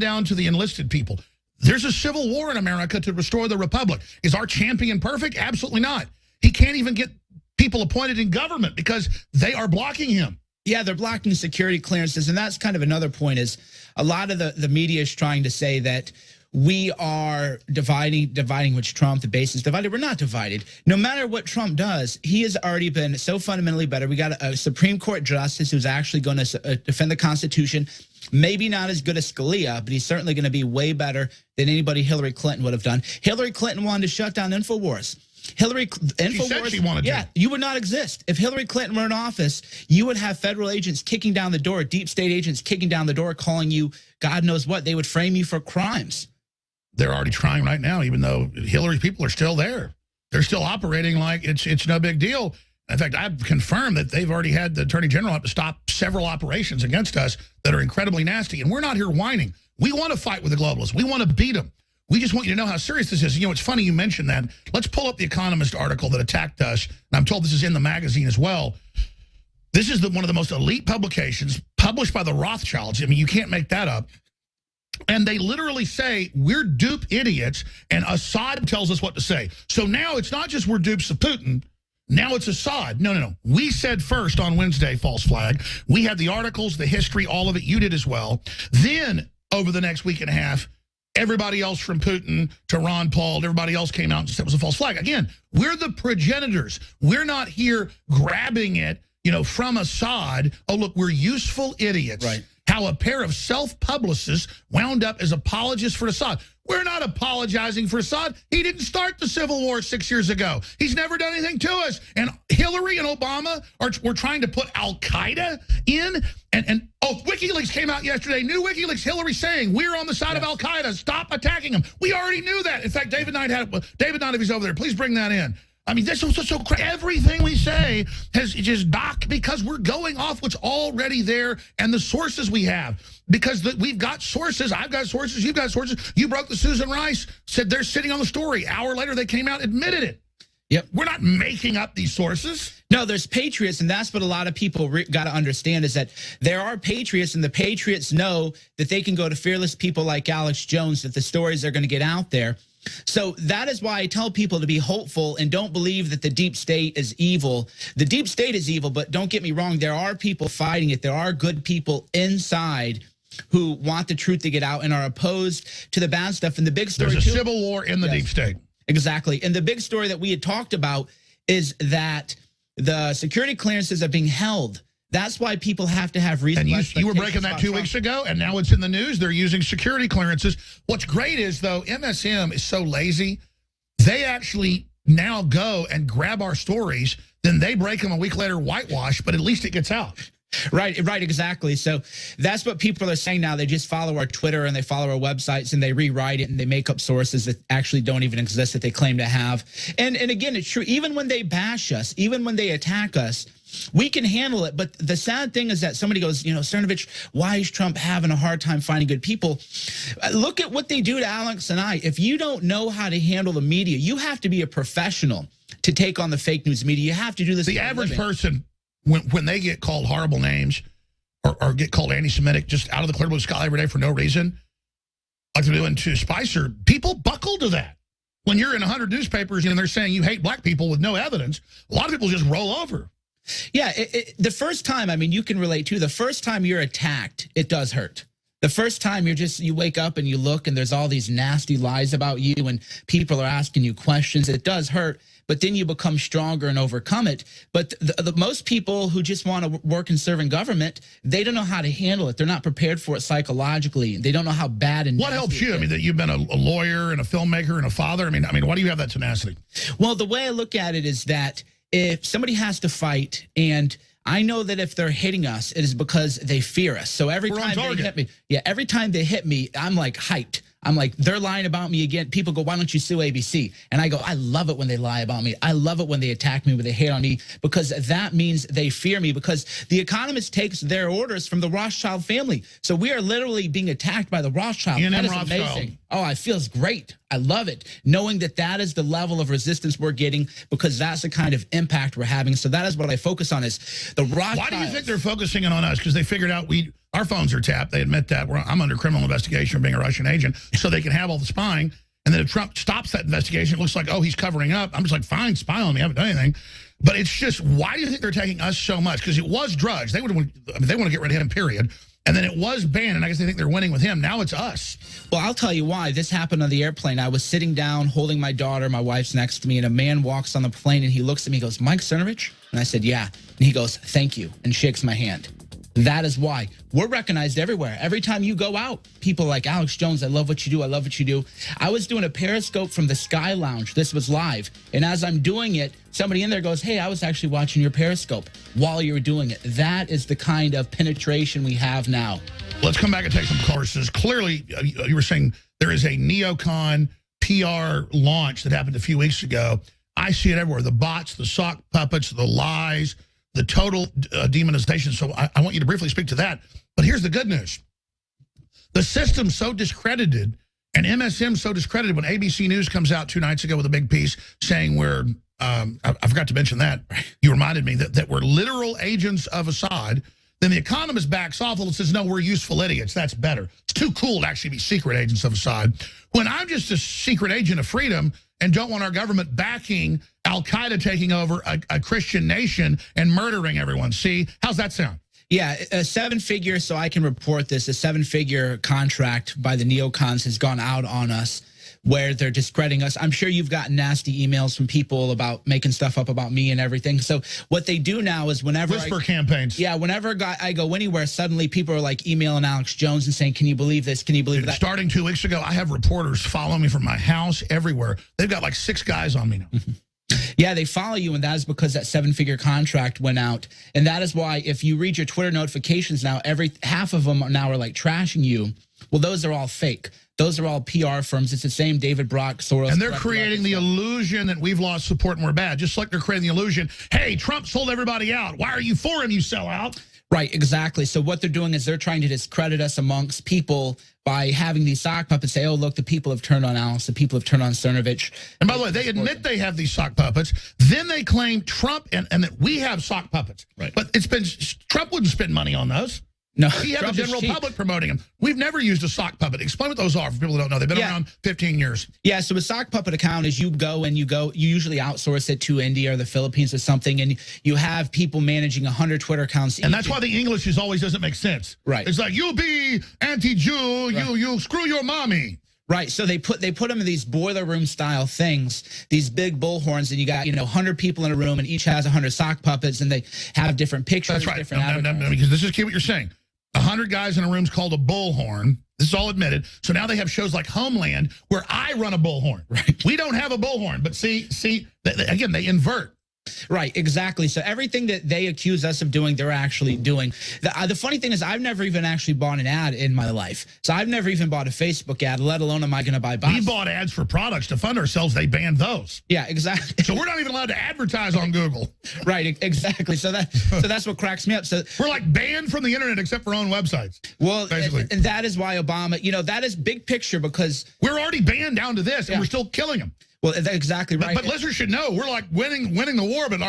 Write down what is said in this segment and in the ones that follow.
down to the enlisted people. There's a civil war in America to restore the republic. Is our champion perfect? Absolutely not. He can't even get people appointed in government because they are blocking him. Yeah, they're blocking security clearances, and that's kind of another point is a lot of the media is trying to say that we are dividing which Trump, the base is divided. We're not divided. No matter what Trump does, he has already been so fundamentally better. We got a Supreme Court justice who's actually going to defend the Constitution. Maybe not as good as Scalia, but he's certainly going to be way better than anybody Hillary Clinton would have done. Hillary Clinton wanted to shut down InfoWars. She said she wanted to. You would not exist. If Hillary Clinton were in office, you would have federal agents kicking down the door, deep state agents kicking down the door, calling you God knows what. They would frame you for crimes. They're already trying right now, even though Hillary's people are still there. They're still operating like it's no big deal. In fact, I've confirmed that they've already had the Attorney General have to stop several operations against us that are incredibly nasty. And we're not here whining. We want to fight with the globalists. We want to beat them. We just want you to know how serious this is. You know, it's funny you mentioned that. Let's pull up the Economist article that attacked us. And I'm told this is in the magazine as well. This is one of the most elite publications published by the Rothschilds. I mean, you can't make that up. And they literally say, we're dupe idiots, and Assad tells us what to say. So now it's not just we're dupes of Putin. Now it's Assad. No. We said first on Wednesday, false flag. We had the articles, the history, all of it. You did as well. Then, over the next week and a half, everybody else from Putin to Ron Paul, everybody else came out and said it was a false flag. Again, we're the progenitors. We're not here grabbing it, you know, from Assad. Oh, look, we're useful idiots. Right. How a pair of self-publicists wound up as apologists for Assad. We're not apologizing for Assad. He didn't start the Civil War 6 years ago. He's never done anything to us. And Hillary and Obama were trying to put Al-Qaeda in. And WikiLeaks came out yesterday. New WikiLeaks, Hillary saying, we're on the side of Al-Qaeda. Stop attacking them. We already knew that. In fact, David Knight if he's over there, please bring that in. I mean, that's so crazy. Everything we say has just docked because we're going off what's already there and the sources we have. Because we've got sources. I've got sources. You've got sources. You broke the Susan Rice, said they're sitting on the story. Hour later, they came out, admitted it. Yep. We're not making up these sources. No, there's patriots, and that's what a lot of people got to understand is that there are patriots, and the patriots know that they can go to fearless people like Alex Jones, that the stories are going to get out there. So that is why I tell people to be hopeful and don't believe that the deep state is evil. The deep state is evil, but don't get me wrong. There are people fighting it. There are good people inside who want the truth to get out and are opposed to the bad stuff. And the big story, there's a civil war in the deep state. Exactly. And the big story that we had talked about is that the security clearances are being held. That's why people have to have reason. And you were breaking that 2 weeks ago, and now it's in the news. They're using security clearances. What's great is, though, MSM is so lazy. They actually now go and grab our stories. Then they break them a week later, whitewash, but at least it gets out. Right, exactly. So that's what people are saying now. They just follow our Twitter and they follow our websites and they rewrite it and they make up sources that actually don't even exist that they claim to have. And again, it's true. Even when they bash us, even when they attack us, we can handle it. But the sad thing is that somebody goes, you know, Cernovich, why is Trump having a hard time finding good people? Look at what they do to Alex and I. If you don't know how to handle the media, you have to be a professional to take on the fake news media. You have to do this. The average person, when they get called horrible names or get called anti-Semitic just out of the clear blue sky every day for no reason, like they're doing to Spicer, people buckle to that. When you're in 100 newspapers and they're saying you hate black people with no evidence, a lot of people just roll over. Yeah, the first time, I mean, you can relate to the first time you're attacked, it does hurt. The first time you wake up and you look and there's all these nasty lies about you and people are asking you questions, it does hurt. But then you become stronger and overcome it. But the most people who just want to work and serve in government, they don't know how to handle it. They're not prepared for it psychologically. They don't know how bad and what helps you? I mean, that you've been a lawyer and a filmmaker and a father. I mean, why do you have that tenacity? Well, the way I look at it is that if somebody has to fight, and I know that if they're hitting us, it is because they fear us. So every time they hit me, every time they hit me, I'm like hyped. I'm like, they're lying about me again. People go, why don't you sue ABC? And I go, I love it when they lie about me. I love it when they attack me, when they hate on me, because that means they fear me, because The Economist takes their orders from the Rothschild family. So we are literally being attacked by the Rothschild. That is amazing. Oh, it feels great. I love it. Knowing that that is the level of resistance we're getting, because that's the kind of impact we're having. So that is what I focus on, is the Rothschild. Why do you think they're focusing in on us? Because they figured out our phones are tapped. They admit that. I'm under criminal investigation for being a Russian agent, so they can have all the spying. And then if Trump stops that investigation, it looks like, oh, he's covering up. I'm just like, fine, spy on me. I haven't done anything. But it's just, why do you think they're taking us so much? Because it was Drudge. They want to get rid of him, period. And then it was Bannon, and I guess they think they're winning with him. Now it's us. Well, I'll tell you why. This happened on the airplane. I was sitting down, holding my daughter. My wife's next to me, and a man walks on the plane, and he looks at me and goes, Mike Cernovich? And I said, yeah. And he goes, thank you, and shakes my hand. That is why. We're recognized everywhere. Every time you go out, people are like, Alex Jones, I love what you do. I love what you do. I was doing a Periscope from the Sky Lounge. This was live. And as I'm doing it, somebody in there goes, hey, I was actually watching your Periscope while you were doing it. That is the kind of penetration we have now. Let's come back and take some courses. Clearly, you were saying there is a neocon PR launch that happened a few weeks ago. I see it everywhere. The bots, the sock puppets, the lies, the total demonization. So I want you to briefly speak to that. But here's the good news. The system's so discredited, and MSM so discredited, when ABC News comes out 2 nights ago with a big piece saying we're, I forgot to mention that. You reminded me that we're literal agents of Assad. Then The Economist backs off and says, no, we're useful idiots. That's better. It's too cool to actually be secret agents of Assad. When I'm just a secret agent of freedom and don't want our government backing Al-Qaeda taking over a Christian nation and murdering everyone. See, how's that sound? Yeah, a 7-figure, so I can report this, a 7-figure contract by the neocons has gone out on us where they're discrediting us. I'm sure you've gotten nasty emails from people about making stuff up about me and everything. So what they do now is whenever whisper campaigns. Yeah, whenever I go anywhere, suddenly people are like emailing Alex Jones and saying, can you believe this? Can you believe that? Starting 2 weeks ago, I have reporters following me from my house everywhere. They've got like 6 guys on me now. Yeah, they follow you, and that is because that 7-figure contract went out. And that is why if you read your Twitter notifications now, half of them now are like trashing you. Well, those are all fake. Those are all PR firms. It's the same David Brock, Soros. And they're creating the illusion that we've lost support and we're bad. Just like they're creating the illusion, hey, Trump sold everybody out. Why are you for him, you sell out? Right, exactly. So what they're doing is they're trying to discredit us amongst people by having these sock puppets say, oh, look, the people have turned on Alex. The people have turned on Cernovich. And by the way, they admit they have these sock puppets. Then they claim Trump and that we have sock puppets. Right. But Trump wouldn't spend money on those. No, we have the general public promoting them. We've never used a sock puppet. Explain what those are for people who don't know. They've been around 15 years. Yeah, so a sock puppet account is you usually outsource it to India or the Philippines or something, and you have people managing 100 Twitter accounts. And that's why the English always doesn't make sense. Right. It's like, you be anti-Jew, right. you screw your mommy. Right, so they put them in these boiler room style things, these big bullhorns, and you got 100 people in a room, and each has 100 sock puppets, and they have different pictures. That's right. Different no, because this is key what you're saying. 100 guys in a room's called a bullhorn. This is all admitted. So now they have shows like Homeland where I run a bullhorn. Right. We don't have a bullhorn, but see, again, they invert. Right, exactly. So everything that they accuse us of doing, they're actually doing. The funny thing is I've never even actually bought an ad in my life. So I've never even bought a Facebook ad, let alone am I going to buy bots. We bought ads for products to fund ourselves. They banned those. Yeah, exactly. So we're not even allowed to advertise on Google. Right, exactly. So that's what cracks me up. So we're like banned from the internet except for our own websites. Well, basically. And that is why Obama, that is big picture because we're already banned down to this and we're still killing them. Well, that's exactly right. But listeners should know we're like winning the war, but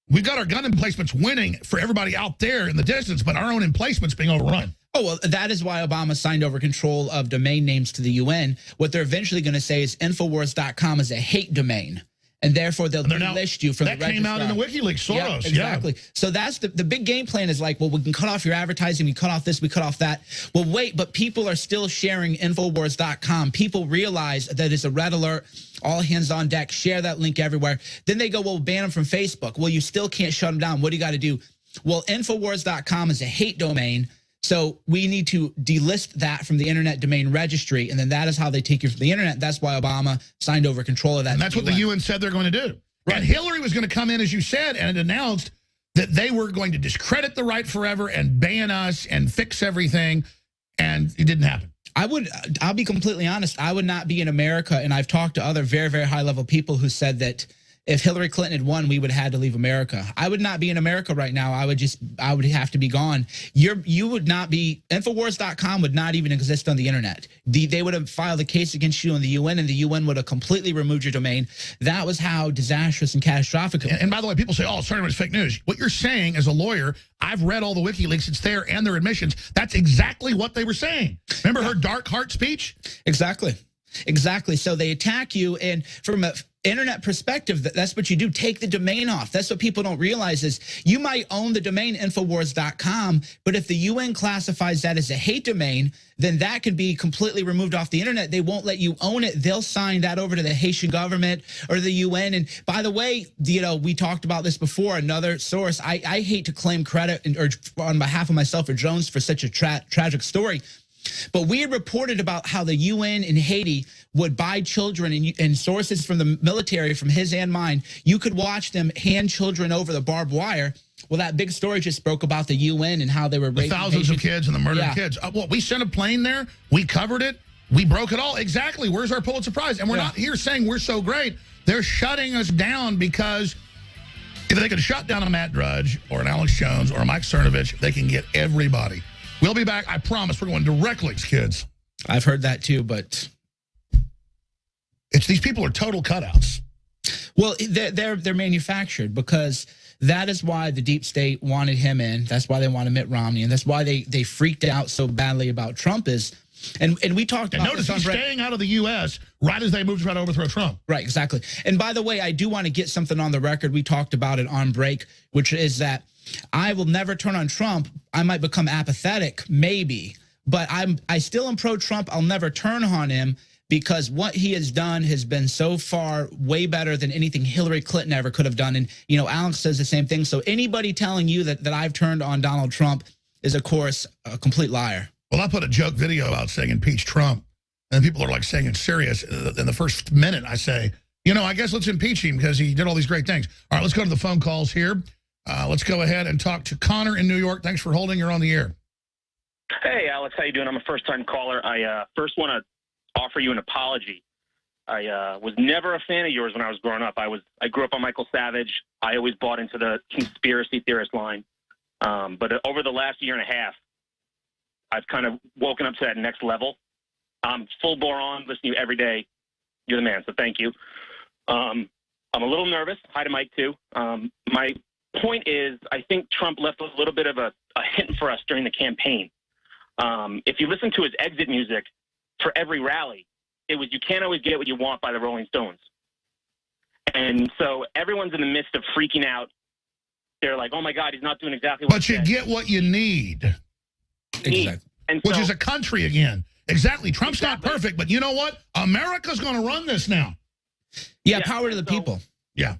we've got our gun emplacements winning for everybody out there in the distance, but our own emplacements being overrun. Oh, well, that is why Obama signed over control of domain names to the UN. What they're eventually going to say is Infowars.com is a hate domain. And therefore, they'll delist you from the registrar. That came out in the WikiLeaks, Soros. Yeah, exactly. Yeah. So that's the big game plan is like, well, we can cut off your advertising, we cut off this, we cut off that. Well, wait, but people are still sharing Infowars.com. People realize that it's a red alert, all hands on deck, share that link everywhere. Then they go, well, ban them from Facebook. Well, you still can't shut them down. What do you got to do? Well, Infowars.com is a hate domain. So we need to delist that from the Internet Domain Registry, and then that is how they take you from the Internet. That's why Obama signed over control of that. And that's what the UN said they're going to do. Right. And Hillary was going to come in, as you said, and it announced that they were going to discredit the right forever and ban us and fix everything, and it didn't happen. I'll be completely honest, I would not be in America, and I've talked to other very, very high-level people who said that if Hillary Clinton had won, we would have had to leave America. I would not be in America right now. I would have to be gone. You would not be, Infowars.com would not even exist on the internet. They would have filed a case against you in the UN, and the UN would have completely removed your domain. That was how disastrous and catastrophic it was. And by the way, people say, oh, Cernovich is fake news. What you're saying as a lawyer, I've read all the WikiLeaks, it's there, and their admissions. That's exactly what they were saying. Remember her dark heart speech? Exactly. So they attack you, and from a internet perspective, that's what you do. Take the domain off. That's what people don't realize is you might own the domain Infowars.com, but if the UN classifies that as a hate domain, then that can be completely removed off the internet. They won't let you own it. They'll sign that over to the Haitian government or the UN. And by the way, we talked about this before, another source. I hate to claim credit or on behalf of myself or Jones for such a tragic story. But we had reported about how the UN in Haiti would buy children, and sources from the military, from his and mine, you could watch them hand children over the barbed wire. Well, that big story just broke about the UN and how they were raping thousands of kids and the murdered kids. We sent a plane there. We covered it. We broke it all. Exactly. Where's our Pulitzer Prize? And we're not here saying we're so great. They're shutting us down because if they can shut down a Matt Drudge or an Alex Jones or a Mike Cernovich, they can get everybody. We'll be back. I promise we're going direct links, kids. I've heard that too, but these people are total cutouts. Well, they're manufactured, because that is why the deep state wanted him in. That's why they wanted Mitt Romney, and that's why they freaked out so badly about Trump is. And we talked about notice he's staying out of the U.S. right as they move to try to overthrow Trump. Right, exactly. And by the way, I do want to get something on the record. We talked about it on break, which is that I will never turn on Trump. I might become apathetic, maybe, but I still am pro-Trump. I'll never turn on him, because what he has done has been so far way better than anything Hillary Clinton ever could have done. And, Alex says the same thing. So anybody telling you that I've turned on Donald Trump is, of course, a complete liar. Well, I put a joke video out saying impeach Trump, and people are like saying it's serious. In the first minute, I say, I guess let's impeach him because he did all these great things. All right, let's go to the phone calls here. Let's go ahead and talk to Connor in New York. Thanks for holding. You're on the air. Hey, Alex. How you doing? I'm a first-time caller. I first want to offer you an apology. I was never a fan of yours when I was growing up. I grew up on Michael Savage. I always bought into the conspiracy theorist line. But over the last year and a half, I've kind of woken up to that next level. I'm full bore on, listening to you every day. You're the man, so thank you. I'm a little nervous. Hi to Mike, too. My point is, I think Trump left a little bit of a hint for us during the campaign. If you listen to his exit music for every rally, it was "You Can't Always Get What You Want" by the Rolling Stones. And so everyone's in the midst of freaking out. They're like, oh, my God, he's not doing exactly what he said. But you get what you need. Exactly. Which is a country again. Exactly. Trump's not perfect, but you know what? America's going to run this now. Yeah, power to the people. Yeah.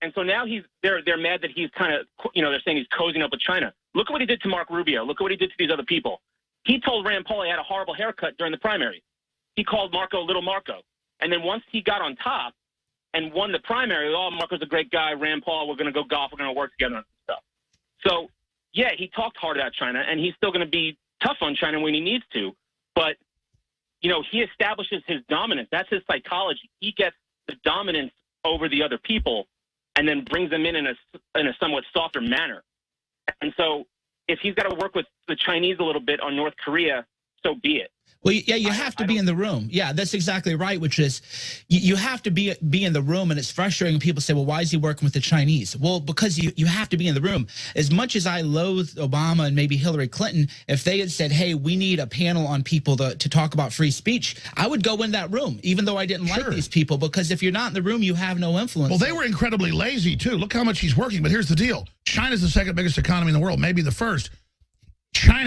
And so now they're mad that he's kind of, they're saying he's cozying up with China. Look at what he did to Mark Rubio. Look at what he did to these other people. He told Rand Paul he had a horrible haircut during the primary. He called Marco Little Marco. And then once he got on top and won the primary, oh, Marco's a great guy. Rand Paul, we're going to go golf. We're going to work together on stuff. So, yeah, he talked hard about China, and he's still going to be tough on China when he needs to. But, he establishes his dominance. That's his psychology. He gets the dominance over the other people and then brings them in a somewhat softer manner. And so if he's got to work with the Chinese a little bit on North Korea, so be it. Well, yeah, you have to be in the room. Yeah, that's exactly right, which is you have to be in the room, and it's frustrating when people say, well, why is he working with the Chinese? Well, because you have to be in the room. As much as I loathe Obama and maybe Hillary Clinton, if they had said, hey, we need a panel on people to talk about free speech, I would go in that room, even though I didn't like these people, because if you're not in the room, you have no influence. Well, they were incredibly lazy, too. Look how much he's working, but here's the deal. China's the second biggest economy in the world, maybe the first.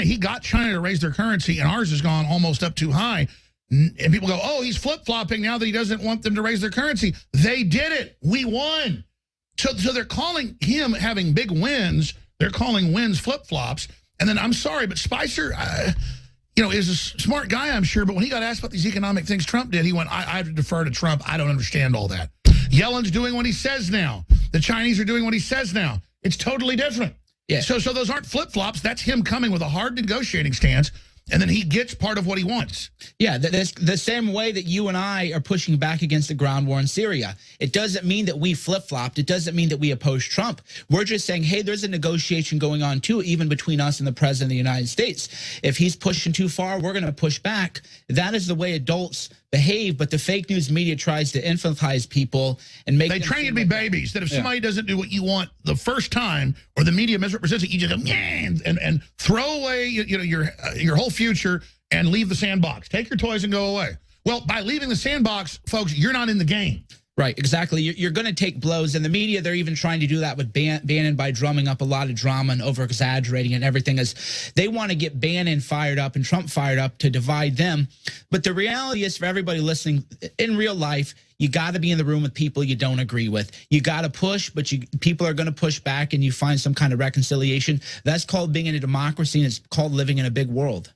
He got China to raise their currency, and ours has gone almost up too high. And people go, oh, he's flip-flopping now that he doesn't want them to raise their currency. They did it. We won. So they're calling him having big wins. They're calling wins flip-flops. And then, I'm sorry, but Spicer, is a smart guy, I'm sure. But when he got asked about these economic things Trump did, he went, I defer to Trump. I don't understand all that. Yellen's doing what he says now. The Chinese are doing what he says now. It's totally different. Yeah. So those aren't flip-flops. That's him coming with a hard negotiating stance. and then he gets part of what he wants. Yeah, that's the same way that you and I are pushing back against the ground war in Syria. It doesn't mean that we flip-flopped. It doesn't mean that we oppose Trump. We're just saying, hey, there's a negotiation going on, too, even between us and the president of the United States. If he's pushing too far, we're going to push back. That is the way adults behave, but the fake news media tries to infantilize people and make them train you to be babies, that if somebody doesn't do what you want the first time, or the media misrepresents it, you just go, and throw away your whole future and leave the sandbox. Take your toys and go away. Well, by leaving the sandbox, folks, you're not in the game. Right, exactly. You're going to take blows. And the media, they're even trying to do that with Bannon by drumming up a lot of drama and over-exaggerating and everything. As they want to get Bannon fired up and Trump fired up to divide them. But the reality is, for everybody listening, in real life, you got to be in the room with people you don't agree with. You got to push, but people are going to push back, and you find some kind of reconciliation. That's called being in a democracy, and it's called living in a big world.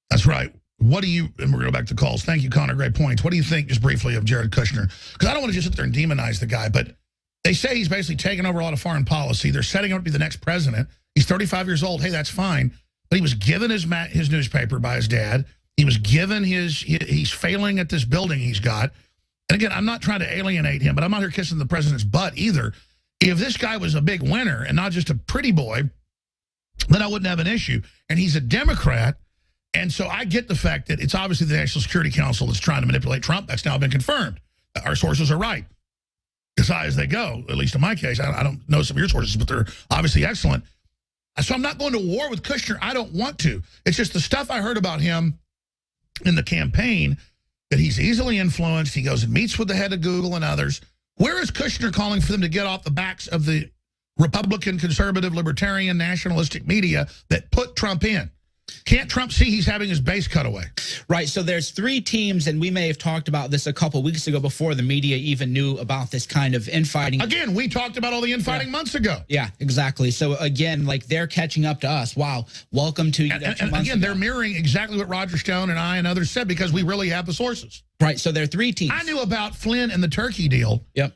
That's right. What do you, and we're going to go back to calls. Thank you, Connor. Great points. What do you think, just briefly, of Jared Kushner? Because I don't want to just sit there and demonize the guy, but they say he's basically taken over a lot of foreign policy. They're setting him up to be the next president. He's 35 years old. Hey, that's fine. But he was given his newspaper by his dad. He was given he's failing at this building he's got. And again, I'm not trying to alienate him, but I'm not here kissing the president's butt either. If this guy was a big winner and not just a pretty boy, then I wouldn't have an issue. And he's a Democrat. And so I get the fact that it's obviously the National Security Council that's trying to manipulate Trump. That's now been confirmed. Our sources are right, as high as they go, at least in my case. I don't know some of your sources, but they're obviously excellent. So I'm not going to war with Kushner. I don't want to. It's just the stuff I heard about him in the campaign, that he's easily influenced. He goes and meets with the head of Google and others. Where is Kushner calling for them to get off the backs of the Republican, conservative, libertarian, nationalistic media that put Trump in? Can't Trump see he's having his base cut away? Right. So there's three teams, and we may have talked about this a couple weeks ago before the media even knew about this kind of infighting. Again, we talked about all the infighting months ago. Yeah, exactly. So again, like, they're catching up to us. Wow. Welcome to and again, they're mirroring exactly what Roger Stone and I and others said, because we really have the sources. Right. So there are three teams. I knew about Flynn and the turkey deal. Yep.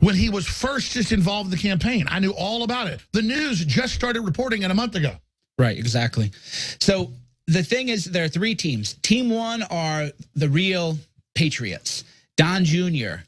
When he was first just involved in the campaign. I knew all about it. The news just started reporting it a month ago. Right, exactly. So the thing is, there are three teams. Team one are the real patriots. Don Jr.,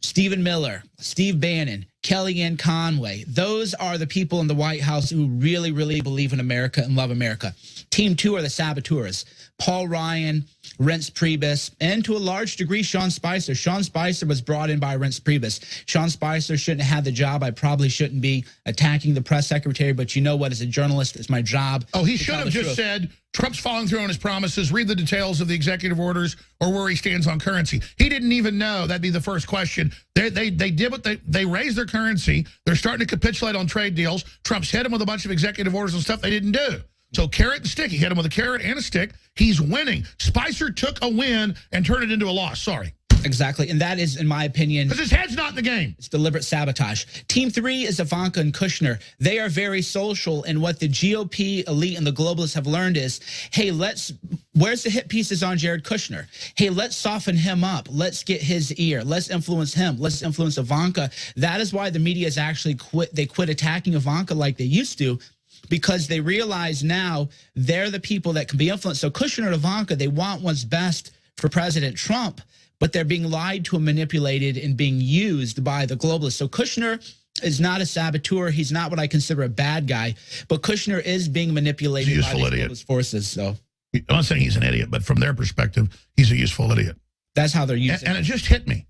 Stephen Miller, Steve Bannon, Kellyanne Conway. Those are the people in the White House who really, really believe in America and love America. Team two are the saboteurs. Paul Ryan, Reince Priebus, and to a large degree, Sean Spicer. Sean Spicer was brought in by Reince Priebus. Sean Spicer shouldn't have had the job. I probably shouldn't be attacking the press secretary, but you know what? As a journalist, it's my job. Oh, he should have just said, Trump's following through on his promises. Read the details of the executive orders or where he stands on currency. He didn't even know. That'd be the first question. They did what they raised their currency. They're starting to capitulate on trade deals. Trump's hit him with a bunch of executive orders and stuff they didn't do. So carrot and stick. He hit him with a carrot and a stick. He's winning. Spicer took a win and turned it into a loss. Sorry. Exactly. And that is, in my opinion, because his head's not in the game. It's deliberate sabotage. Team three is Ivanka and Kushner. They are very social. And what the GOP elite and the globalists have learned is, hey, where's the hit pieces on Jared Kushner? Hey, let's soften him up. Let's get his ear. Let's influence him. Let's influence Ivanka. That is why the media is actually they quit attacking Ivanka like they used to, because they realize now they're the people that can be influenced. So Kushner and Ivanka, they want what's best for President Trump, but they're being lied to and manipulated and being used by the globalists. So Kushner is not a saboteur. He's not what I consider a bad guy, but Kushner is being manipulated by the globalist forces. So I'm not saying he's an idiot, but from their perspective, he's a useful idiot. That's how they're using and it just hit me.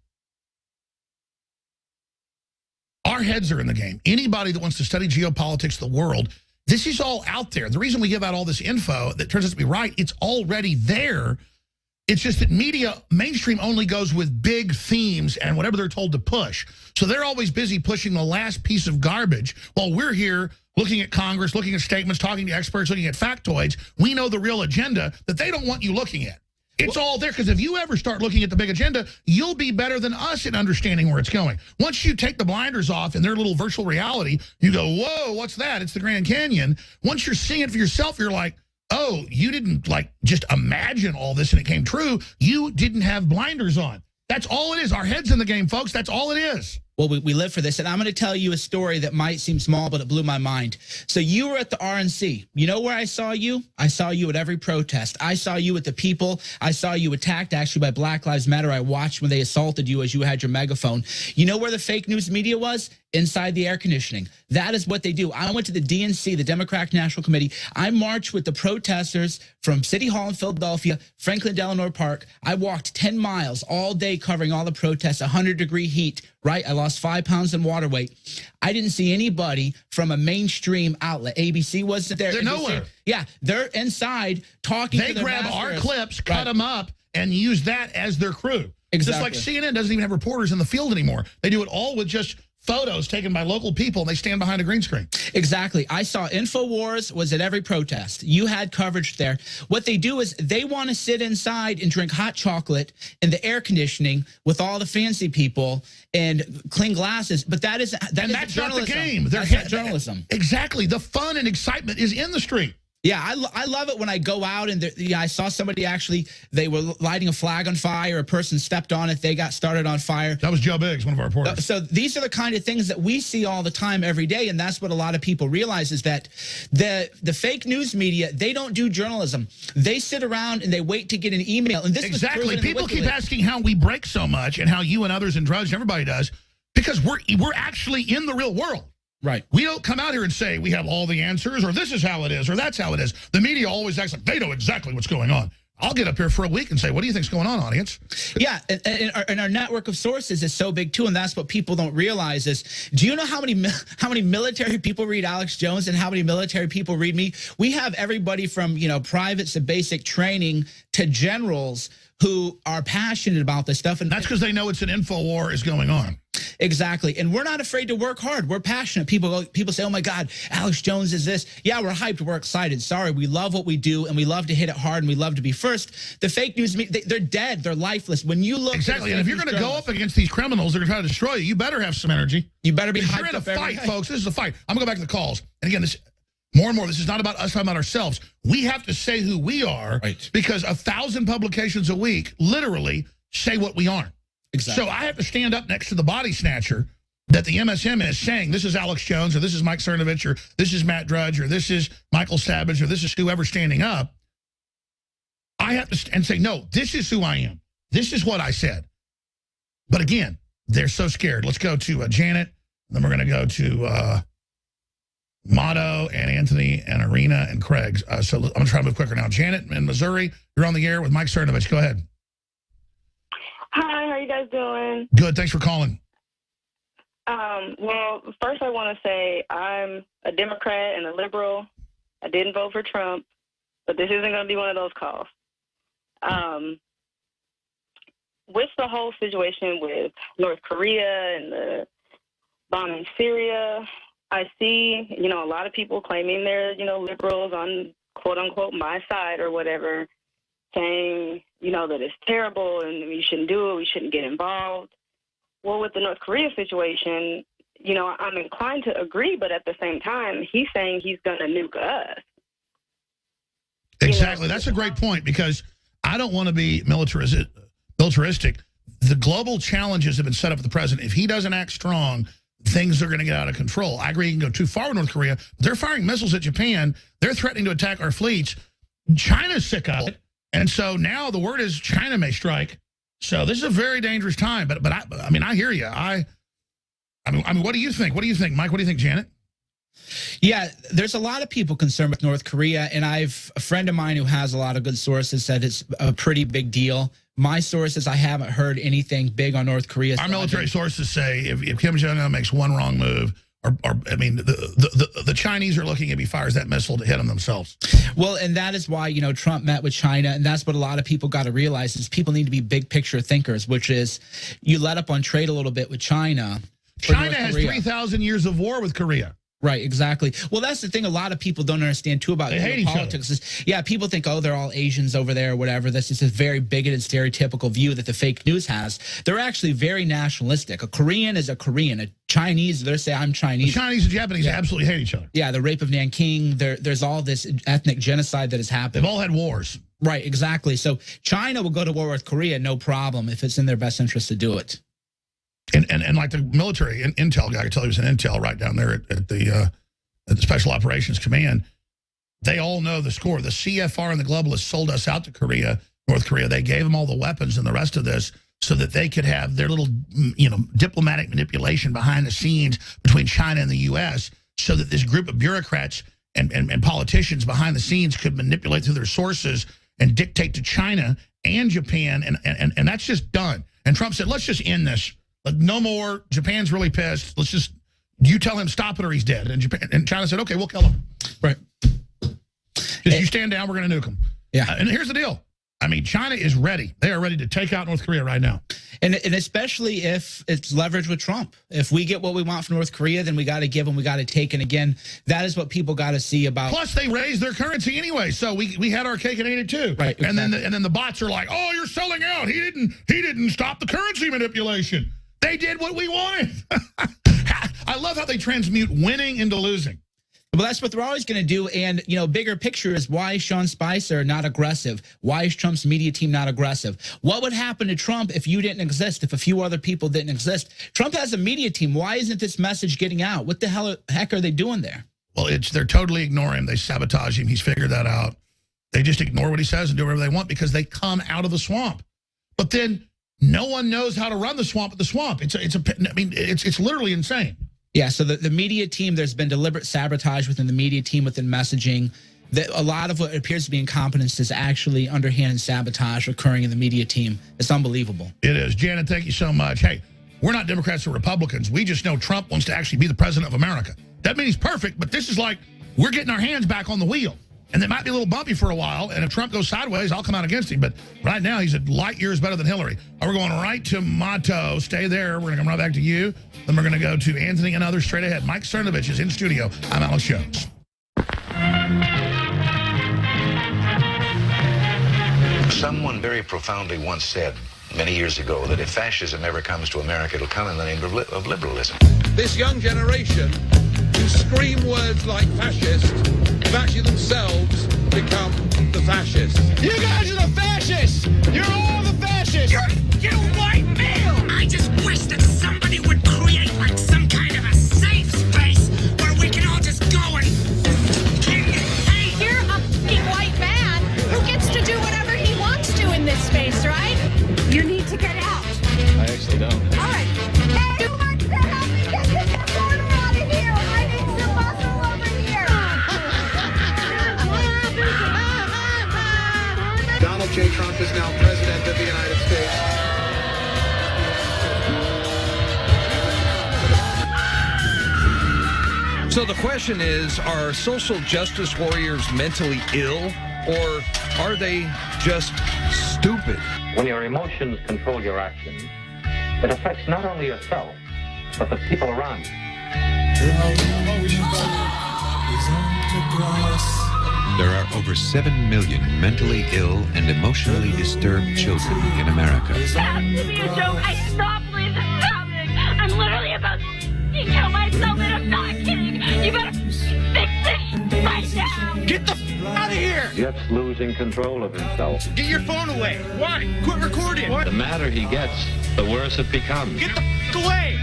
Our heads are in the game. Anybody that wants to study geopolitics of the world, this is all out there. The reason we give out all this info that turns out to be right, it's already there. It's just that media, mainstream, only goes with big themes and whatever they're told to push. So they're always busy pushing the last piece of garbage while we're here looking at Congress, looking at statements, talking to experts, looking at factoids. We know the real agenda that they don't want you looking at. It's all there, because if you ever start looking at the big agenda, you'll be better than us in understanding where it's going. Once you take the blinders off in their little virtual reality, you go, whoa, what's that? It's the Grand Canyon. Once you're seeing it for yourself, you're like, oh, you didn't just imagine all this and it came true. You didn't have blinders on. That's all it is. Our head's in the game, folks. That's all it is. Well, we live for this, and I'm going to tell you a story that might seem small, but it blew my mind. So you were at the RNC. You know where I saw you? I saw you at every protest. I saw you with the people. I saw you attacked, actually, by Black Lives Matter. I watched when they assaulted you as you had your megaphone. You know where the fake news media was? Inside the air conditioning. That is what they do. I went to the DNC, the Democratic National Committee. I marched with the protesters from City Hall in Philadelphia, Franklin Delano Park. I walked 10 miles all day covering all the protests, 100-degree heat, right? I lost 5 pounds in water weight. I didn't see anybody from a mainstream outlet. ABC wasn't there. They're nowhere. Yeah, they're inside talking to their grab our masters. clips, cut them up, and use that as their crew. Exactly. Just like CNN doesn't even have reporters in the field anymore. They do it all with just photos taken by local people, and they stand behind a green screen. Exactly. I saw InfoWars was at every protest. You had coverage there. What they do is they want to sit inside and drink hot chocolate in the air conditioning with all the fancy people and clean glasses. But that's not the game. That's not journalism. Exactly. The fun and excitement is in the street. Yeah, I love it when I go out and I saw somebody actually, they were lighting a flag on fire. A person stepped on it. They got started on fire. That was Joe Biggs, one of our reporters. So these are the kind of things that we see all the time, every day. And that's what a lot of people realize is that the fake news media, they don't do journalism. They sit around and they wait to get an email. And this exactly. People keep asking how we break so much and how you and others and Drudge and everybody does, because we're actually in the real world. Right. We don't come out here and say we have all the answers, or this is how it is, or that's how it is. The media always acts like they know exactly what's going on. I'll get up here for a week and say, what do you think's going on, audience? Yeah, and our network of sources is so big, too, and that's what people don't realize is, do you know how many military people read Alex Jones and how many military people read me? We have everybody from, privates to basic training to generals who are passionate about this stuff. And that's because they know it's an info war is going on. Exactly. And we're not afraid to work hard. We're passionate. People say, oh, my God, Alex Jones is this. Yeah, we're hyped. We're excited. Sorry, we love what we do, and we love to hit it hard, and we love to be first. The fake news, they're dead. They're lifeless. When you look exactly, and if you're going to go up against these criminals that are trying to destroy you, you better have some energy. You better be hyped. You're in a fight, folks. This is a fight. I'm going to go back to the calls. And again, more and more, this is not about us talking about ourselves. We have to say who we are, right, because 1,000 publications a week literally say what we aren't. Exactly. So I have to stand up next to the body snatcher that the MSM is saying, this is Alex Jones, or this is Mike Cernovich, or this is Matt Drudge, or this is Michael Savage, or this is whoever standing up. I have to and say, no, this is who I am. This is what I said. But again, they're so scared. Let's go to Janet. Then we're going to go to Motto and Anthony and Arena and Craig. So I'm going to try to move quicker now. Janet in Missouri, you're on the air with Mike Cernovich. Go ahead. Hi, how you guys doing? Good, thanks for calling. Well, first I want to say I'm a Democrat and a liberal. I didn't vote for Trump, but this isn't going to be one of those calls. With the whole situation with North Korea and the bombing Syria, I see, a lot of people claiming they're, liberals on quote-unquote my side or whatever, saying, that it's terrible and we shouldn't do it, we shouldn't get involved. Well, with the North Korea situation, I'm inclined to agree, but at the same time, he's saying he's going to nuke us. Exactly. That's a great point, because I don't want to be militaristic. The global challenges have been set up for the president. If he doesn't act strong, things are going to get out of control. I agree you can go too far with North Korea. They're firing missiles at Japan. They're threatening to attack our fleets. China's sick of it. And so now the word is China may strike. So this is a very dangerous time. But I hear you. I mean, what do you think? What do you think, Mike? What do you think, Janet? Yeah, there's a lot of people concerned with North Korea, and a friend of mine who has a lot of good sources said it's a pretty big deal. My sources, I haven't heard anything big on North Korea. Our military sources say if Kim Jong-un makes one wrong move, the Chinese are looking if he fires that missile to hit them themselves. Well, and that is why, Trump met with China, and that's what a lot of people got to realize is people need to be big picture thinkers, which is you let up on trade a little bit with China. China has 3,000 years of war with Korea. Right, exactly. Well, that's the thing a lot of people don't understand, too, about politics. Is, yeah, people think, oh, they're all Asians over there or whatever. This is a very bigoted, stereotypical view that the fake news has. They're actually very nationalistic. A Korean is a Korean. A Chinese, they say, I'm Chinese. The Chinese and Japanese absolutely hate each other. Yeah, the rape of Nanking. There's all this ethnic genocide that has happened. They've all had wars. Right, exactly. So China will go to war with Korea, no problem, if it's in their best interest to do it. And like the military intel guy, I could tell he was an intel right down there at the Special Operations Command. They all know the score. The CFR and the globalists sold us out to North Korea. They gave them all the weapons and the rest of this so that they could have their little, diplomatic manipulation behind the scenes between China and the U.S. so that this group of bureaucrats and politicians behind the scenes could manipulate through their sources and dictate to China and Japan. And that's just done. And Trump said, let's just end this. Like, no more. Japan's really pissed. Let's just, you tell him stop it or he's dead. And China said, okay, we'll kill him. Right. Just you stand down, we're going to nuke him. Yeah. And here's the deal. I mean, China is ready. They are ready to take out North Korea right now. And especially if it's leveraged with Trump. If we get what we want from North Korea, then we got to give them, we got to take. And again, that is what people got to see about. Plus, they raised their currency anyway, so we had our cake and ate it too. Right. Exactly. And then the bots are like, oh, you're selling out. He didn't stop the currency manipulation. They did what we wanted. I love how they transmute winning into losing. Well, that's what they're always going to do. And, bigger picture is why is Sean Spicer not aggressive? Why is Trump's media team not aggressive? What would happen to Trump if you didn't exist, if a few other people didn't exist? Trump has a media team. Why isn't this message getting out? What the heck are they doing there? Well, they're totally ignoring him. They sabotage him. He's figured that out. They just ignore what he says and do whatever they want because they come out of the swamp. But then no one knows how to run the swamp at the swamp. It's literally insane. Yeah, so the media team, there's been deliberate sabotage within the media team, within messaging. A lot of what appears to be incompetence is actually underhand sabotage occurring in the media team. It's unbelievable. It is. Janet, thank you so much. Hey, we're not Democrats or Republicans. We just know Trump wants to actually be the president of America. That means he's perfect, but this is like we're getting our hands back on the wheel. And it might be a little bumpy for a while, and if Trump goes sideways, I'll come out against him. But right now, he's a light years better than Hillary. We're going right to Mato. Stay there. We're going to come right back to you. Then we're going to go to Anthony and others straight ahead. Mike Cernovich is in studio. I'm Alex Jones. Someone very profoundly once said many years ago that if fascism ever comes to America, it'll come in the name of liberalism. This young generation who scream words like fascist have actually themselves become the fascists. You guys are the fascists! You're all the fascists! You white male! I just wish that somebody would create like some kind of a safe space where we can all just go and... Hey, you're a f***ing white man who gets to do whatever he wants to in this space, right? You need to get out. I actually don't. All right. Hey, who wants to help me get this reporter out of here? I need some muscle over here. Donald J. Trump is now president of the United States. So the question is, are social justice warriors mentally ill, or are they just stupid? When your emotions control your actions, it affects not only yourself, but the people around you. There are over 7 million mentally ill and emotionally disturbed children in America. It has to be a joke. I cannot believe this is happening. I'm literally about to kill myself, and I'm not kidding. You better fix this right now. Get the f out of here! Jeff's losing control of himself. Get your phone away! Why? Quit recording! What? The madder he gets, the worse it becomes. Get the f away!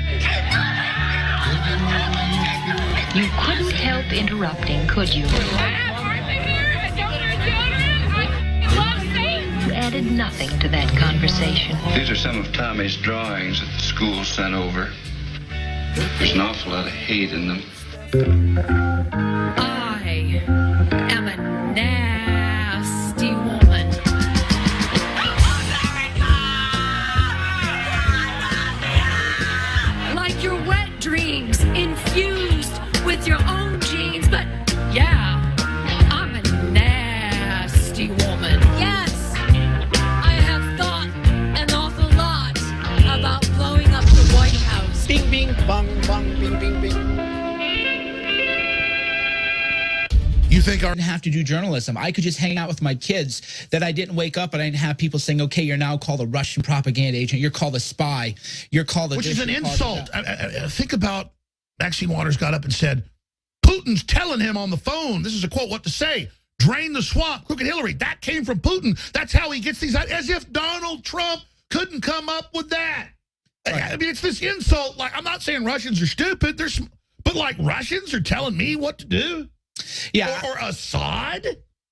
You couldn't help interrupting, could you? You added nothing to that conversation. These are some of Tommy's drawings that the school sent over. There's an awful lot of hate in them. I am a nasty woman. Like your wet dreams infused with your own genes, but yeah, I'm a nasty woman. Yes, I have thought an awful lot about blowing up the White House. Bing, bing, bong, bong, bing, bing, bing. You think I didn't have to do journalism. I could just hang out with my kids, that I didn't wake up and I didn't have people saying, okay, you're now called a Russian propaganda agent. You're called a spy. You're called a... Which is an insult. Think about Maxine Waters got up and said, Putin's telling him on the phone, this is a quote, what to say, drain the swamp, crooked Hillary. That came from Putin. That's how he gets these, as if Donald Trump couldn't come up with that. I mean, it's this insult. Like, I'm not saying Russians are stupid. But like Russians are telling me what to do? Yeah. Or Assad?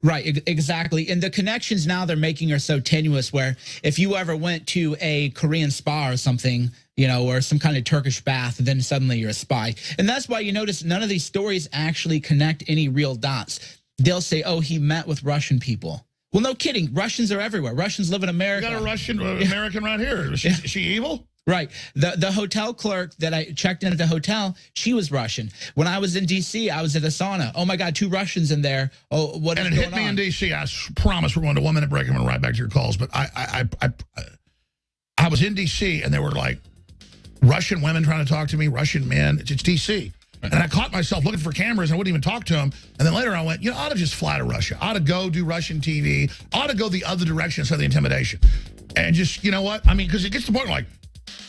Right, exactly. And the connections now they're making are so tenuous where if you ever went to a Korean spa or something, you know, or some kind of Turkish bath, then suddenly you're a spy. And that's why you notice none of these stories actually connect any real dots. They'll say, oh, he met with Russian people. Well, no kidding. Russians are everywhere. Russians live in America. You got a Russian American right here. Is she evil? Right. The hotel clerk that I checked in at the hotel, she was Russian. When I was in D.C., I was at a sauna. Oh, my God, 2 Russians in there. Oh, what is going on? And it hit me in D.C. I promise we're going to 1 minute break. I'm going to right back to your calls. But I was in D.C. and there were like Russian women trying to talk to me, Russian men. It's D.C. And I caught myself looking for cameras and I wouldn't even talk to them. And then later I went, you know, I ought to just fly to Russia. I ought to go do Russian TV. I ought to go the other direction instead of the intimidation. And just, you know what? I mean, because it gets to the point like,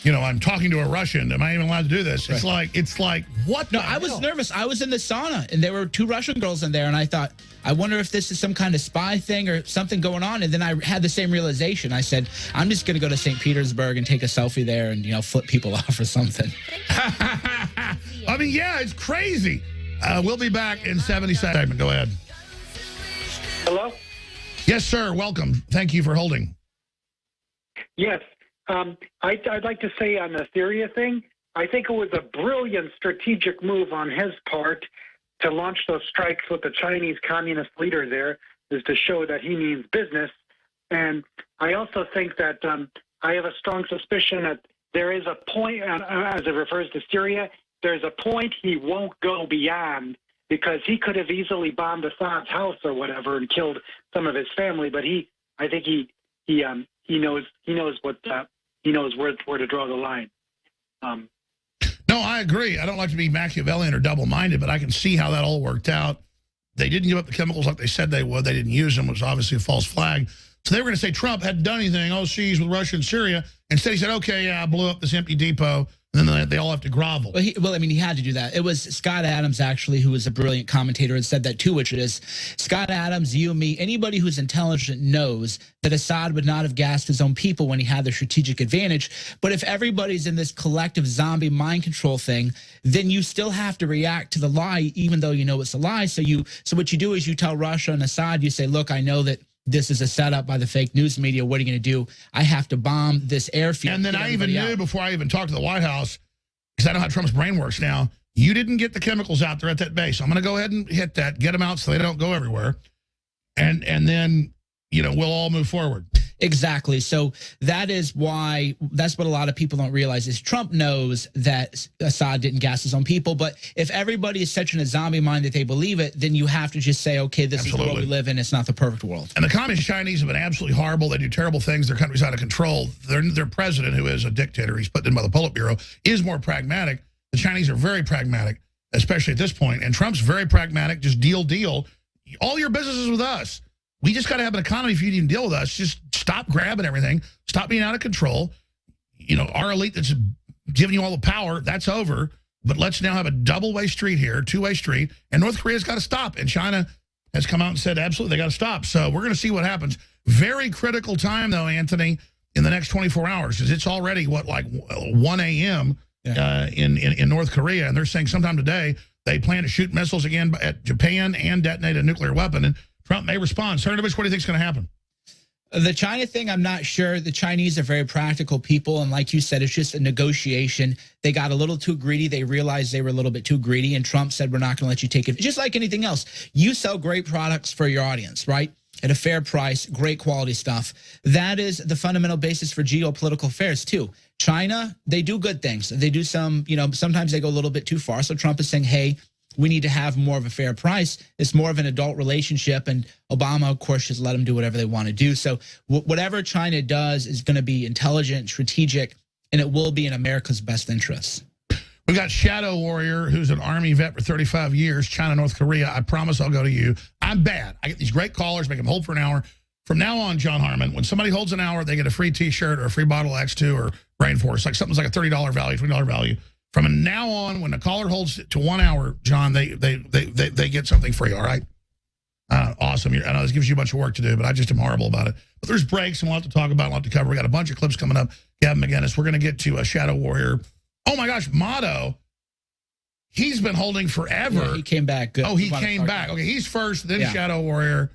you know, I'm talking to a Russian. Am I even allowed to do this? Right. It's like, what? No, I was nervous. I was in the sauna and there were 2 Russian girls in there. And I thought, I wonder if this is some kind of spy thing or something going on. And then I had the same realization. I said, I'm just going to go to St. Petersburg and take a selfie there and, you know, flip people off or something. I mean, yeah, it's crazy. We'll be back in 70 seconds. Go ahead. Hello? Yes, sir. Welcome. Thank you for holding. Yes. I'd like to say on the Syria thing, I think it was a brilliant strategic move on his part to launch those strikes with the Chinese communist leader there, is to show that he means business. And I also think that I have a strong suspicion that there is a point, as it refers to Syria, there's a point he won't go beyond, because he could have easily bombed Assad's house or whatever and killed some of his family. But I think he knows where to draw the line. No, I agree. I don't like to be Machiavellian or double-minded, but I can see how that all worked out. They didn't give up the chemicals like they said they would. They didn't use them, which was obviously a false flag. So they were going to say Trump hadn't done anything, she's with Russia and Syria. Instead, he said, okay, yeah, I blew up this empty depot. And then they all have to grovel. Well, I mean, he had to do that. It was Scott Adams, actually, who was a brilliant commentator and said that too, which is Scott Adams, you, me, anybody who's intelligent knows that Assad would not have gassed his own people when he had the strategic advantage. But if everybody's in this collective zombie mind control thing, then you still have to react to the lie, even though you know it's a lie. So what you do is you tell Russia and Assad, you say, look, I know that this is a setup by the fake news media. What are you going to do? I have to bomb this airfield. And then I even knew before I even talked to the White House, because I know how Trump's brain works now, you didn't get the chemicals out there at that base. I'm going to go ahead and hit that, get them out so they don't go everywhere. And then, you know, we'll all move forward. Exactly. So that's what a lot of people don't realize is Trump knows that Assad didn't gas his own people. But if everybody is such in a zombie mind that they believe it, then you have to just say, okay, this is the world we live in. It's not the perfect world. And the communist Chinese have been absolutely horrible. They do terrible things. Their country's out of control. Their president, who is a dictator, he's put in by the Politburo, is more pragmatic. The Chinese are very pragmatic, especially at this point. And Trump's very pragmatic, just deal. All your business is with us. We just got to have an economy for you to even deal with us. Just stop grabbing everything. Stop being out of control. You know, our elite that's giving you all the power, that's over. But let's now have a double-way street here, 2-way street. And North Korea's got to stop. And China has come out and said, absolutely, they got to stop. So we're going to see what happens. Very critical time, though, Anthony, in the next 24 hours. Because it's already, like 1 a.m. In North Korea. And they're saying sometime today they plan to shoot missiles again at Japan and detonate a nuclear weapon. And Trump may respond. Cernovich, what do you think is going to happen? The China thing, I'm not sure. The Chinese are very practical people. And like you said, it's just a negotiation. They got a little too greedy. They realized they were a little bit too greedy. And Trump said, we're not going to let you take it. Just like anything else. You sell great products for your audience, right? At a fair price, great quality stuff. That is the fundamental basis for geopolitical affairs, too. China, they do good things. They do some, you know, sometimes they go a little bit too far. So Trump is saying, hey, we need to have more of a fair price. It's more of an adult relationship. And Obama, of course, just let them do whatever they want to do. So whatever China does is going to be intelligent, strategic, and it will be in America's best interests. We got Shadow Warrior, who's an Army vet for 35 years, China, North Korea. I promise I'll go to you. I'm bad. I get these great callers, make them hold for an hour. From now on, John Harmon, when somebody holds an hour, they get a free T-shirt or a free bottle of X2 or Brain Force. Like something's like a $30 value, $20 value. From now on, when the caller holds it to 1 hour, John, they get something free, all right? Awesome. I know this gives you a bunch of work to do, but I just am horrible about it. But there's breaks, and we'll have to talk about, we'll have to cover. We got a bunch of clips coming up. Gavin McInnes. We're going to get to a Shadow Warrior. Oh, my gosh, Motto. He's been holding forever. Yeah, he came back. Good. Oh, he came back. Okay, he's first, then Shadow Warrior.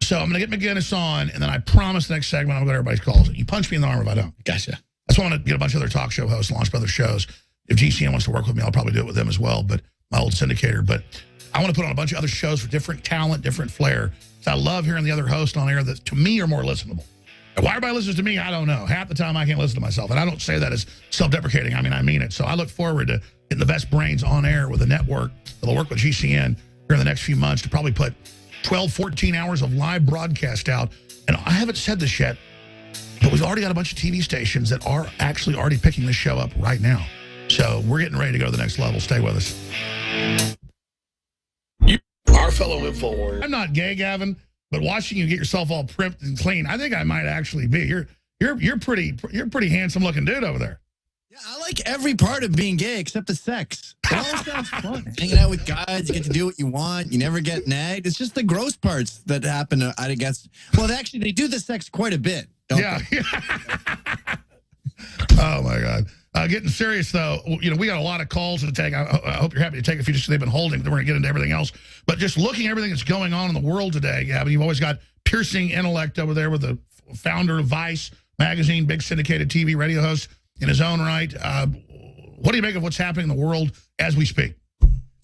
So I'm going to get McInnes on, and then I promise the next segment I'm going to go to everybody's calls. You punch me in the arm if I don't. Gotcha. That's why I want to get a bunch of other talk show hosts, launch other shows. If GCN wants to work with me, I'll probably do it with them as well, but my old syndicator. But I want to put on a bunch of other shows for different talent, different flair. So I love hearing the other hosts on air that, to me, are more listenable. And why everybody listens to me, I don't know. Half the time, I can't listen to myself. And I don't say that as self-deprecating. I mean it. So I look forward to getting the best brains on air with a network that'll work with GCN here in the next few months to probably put 12, 14 hours of live broadcast out. And I haven't said this yet, but we've already got a bunch of TV stations that are actually already picking this show up right now. So we're getting ready to go to the next level. Stay with us. Our fellow info warrior. I'm not gay, Gavin, but watching you get yourself all primped and clean, I think I might actually be. You're pretty handsome looking dude over there. Yeah, I like every part of being gay except the sex. It all sounds fun. Hanging out with guys, you get to do what you want. You never get nagged. It's just the gross parts that happen, I guess. Well, actually, they do the sex quite a bit. Yeah. Oh, my God. Getting serious, though, we got a lot of calls to take. I hope you're happy to take a few just because they've been holding. Then we're going to get into everything else. But just looking at everything that's going on in the world today, Gavin, you've always got piercing intellect over there with the founder of Vice magazine, big syndicated TV radio host in his own right. What do you make of what's happening in the world as we speak?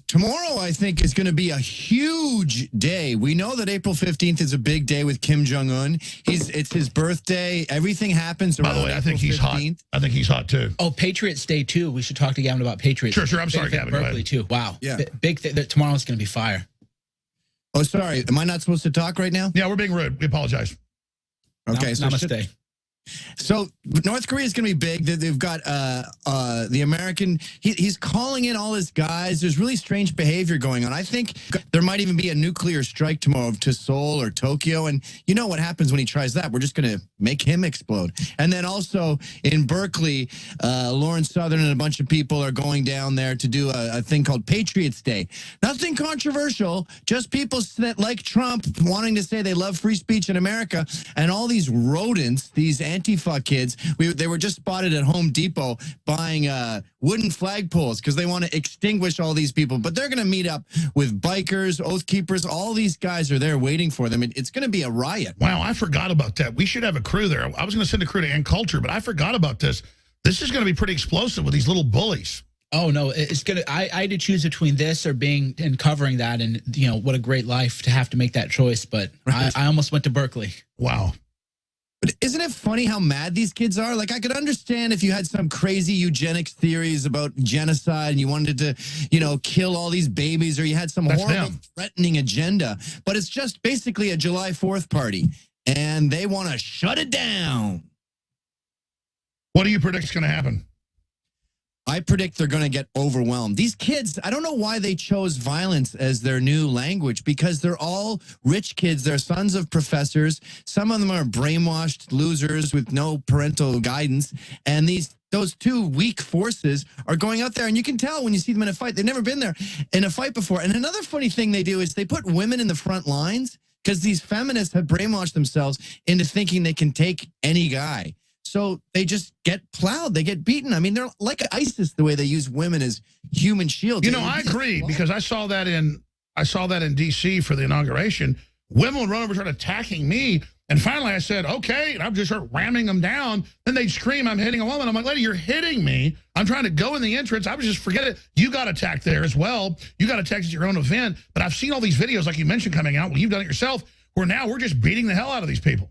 Tomorrow, I think, is going to be a huge day. We know that April 15th is a big day with Kim Jong-un. It's his birthday. Everything happens around By the way, I think he's 15th. Hot. I think he's hot, too. Oh, Patriots Day, too. We should talk to Gavin about Patriots. Sure. I'm sorry, Gavin. Berkeley, too. Wow. Yeah. Big thing. Tomorrow's going to be fire. Oh, sorry. Am I not supposed to talk right now? Yeah, we're being rude. We apologize. Okay. Namaste. So North Korea is going to be big. They've got the American. He's calling in all his guys. There's really strange behavior going on. I think there might even be a nuclear strike tomorrow to Seoul or Tokyo. And you know what happens when he tries that? We're just going to make him explode. And then also in Berkeley, Lawrence Southern and a bunch of people are going down there to do a thing called Patriots Day. Nothing controversial, just people that like Trump wanting to say they love free speech in America. And all these rodents, these Antifa kids, they were just spotted at Home Depot buying wooden flagpoles because they want to extinguish all these people. But they're going to meet up with bikers, Oath Keepers. All these guys are there waiting for them. It's going to be a riot. Wow, I forgot about that. We should have a crew there. I was going to send a crew to Ann Coulter, but I forgot about this. This is going to be pretty explosive with these little bullies. Oh, no, it's going to, I had to choose between this or being and covering that. And, what a great life to have to make that choice. But right. I almost went to Berkeley. Wow. But isn't it funny how mad these kids are? Like, I could understand if you had some crazy eugenics theories about genocide and you wanted to, kill all these babies, or you had some horrible, threatening agenda. But it's just basically a July 4th party, and they want to shut it down. What do you predict is going to happen? I predict they're going to get overwhelmed. These kids, I don't know why they chose violence as their new language, because they're all rich kids. They're sons of professors. Some of them are brainwashed losers with no parental guidance. And those two weak forces are going out there, and you can tell when you see them in a fight. They've never been there in a fight before. And another funny thing they do is they put women in the front lines because these feminists have brainwashed themselves into thinking they can take any guy. So they just get plowed. They get beaten. I mean, they're like ISIS, the way they use women as human shields. I agree, because I saw that in D.C. for the inauguration. Women would run over, start attacking me. And finally I said, okay. And I just start ramming them down. Then they'd scream, I'm hitting a woman. I'm like, lady, you're hitting me. I'm trying to go in the entrance. I was just, forget it. You got attacked there as well. You got attacked at your own event. But I've seen all these videos, like you mentioned, coming out. Well, you've done it yourself, where now we're just beating the hell out of these people.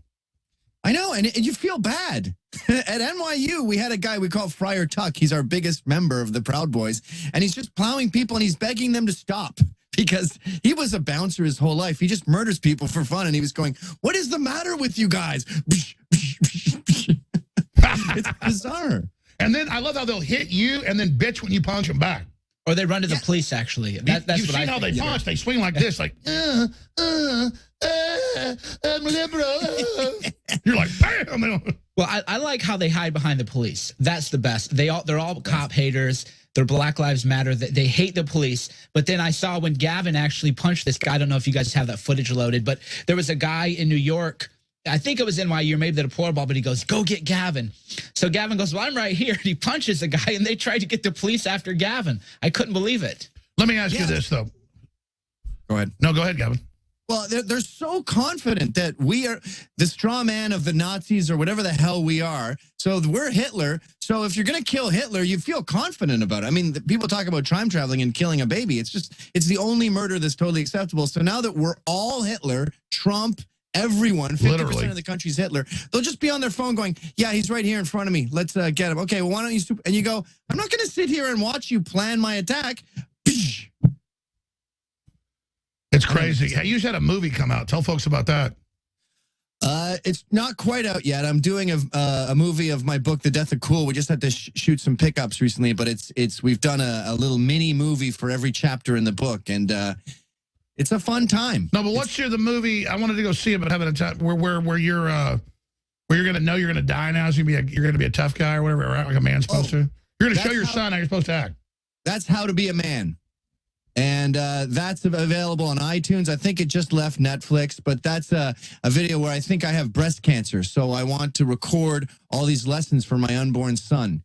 I know, and you feel bad. At NYU, we had a guy we call Friar Tuck. He's our biggest member of the Proud Boys, and he's just plowing people, and he's begging them to stop because he was a bouncer his whole life. He just murders people for fun, and he was going, what is the matter with you guys? It's bizarre. And then I love how they'll hit you and then bitch when you punch them back. Or they run to the police, actually. That's You've seen how they punch. They swing like this, like, I'm liberal. You're like, bam. Well, I like how they hide behind the police. That's the best. They're all cop haters. They're Black Lives Matter. They hate the police. But then I saw when Gavin actually punched this guy. I don't know if you guys have that footage loaded, but there was a guy in New York. I think it was NYU, maybe the deplorable, but he goes, go get Gavin. So Gavin goes, well, I'm right here. And he punches the guy, and they tried to get the police after Gavin. I couldn't believe it. Let me ask you this, though. Go ahead. No, go ahead, Gavin. Well, they're so confident that we are the straw man of the Nazis or whatever the hell we are. So we're Hitler. So if you're going to kill Hitler, you feel confident about it. I mean, people talk about time traveling and killing a baby. It's the only murder that's totally acceptable. So now that we're all Hitler, Trump, everyone, 50% of the country's Hitler, they'll just be on their phone going, yeah, he's right here in front of me. Let's get him. Okay, well, why don't you? And you go, I'm not going to sit here and watch you plan my attack. It's crazy. Hey, you just had a movie come out. Tell folks about that. It's not quite out yet. I'm doing a movie of my book, The Death of Cool. We just had to shoot some pickups recently, but we've done a little mini movie for every chapter in the book, and it's a fun time. No, but what's the movie? I wanted to go see it, but having a time where you're gonna know you're gonna die now. So you're gonna be a tough guy or whatever, right? Like a man's supposed to. You're gonna show your son how you're supposed to act. That's How to Be a Man. And that's available on iTunes. I think it just left Netflix, but that's a video where I think I have breast cancer. So I want to record all these lessons for my unborn son.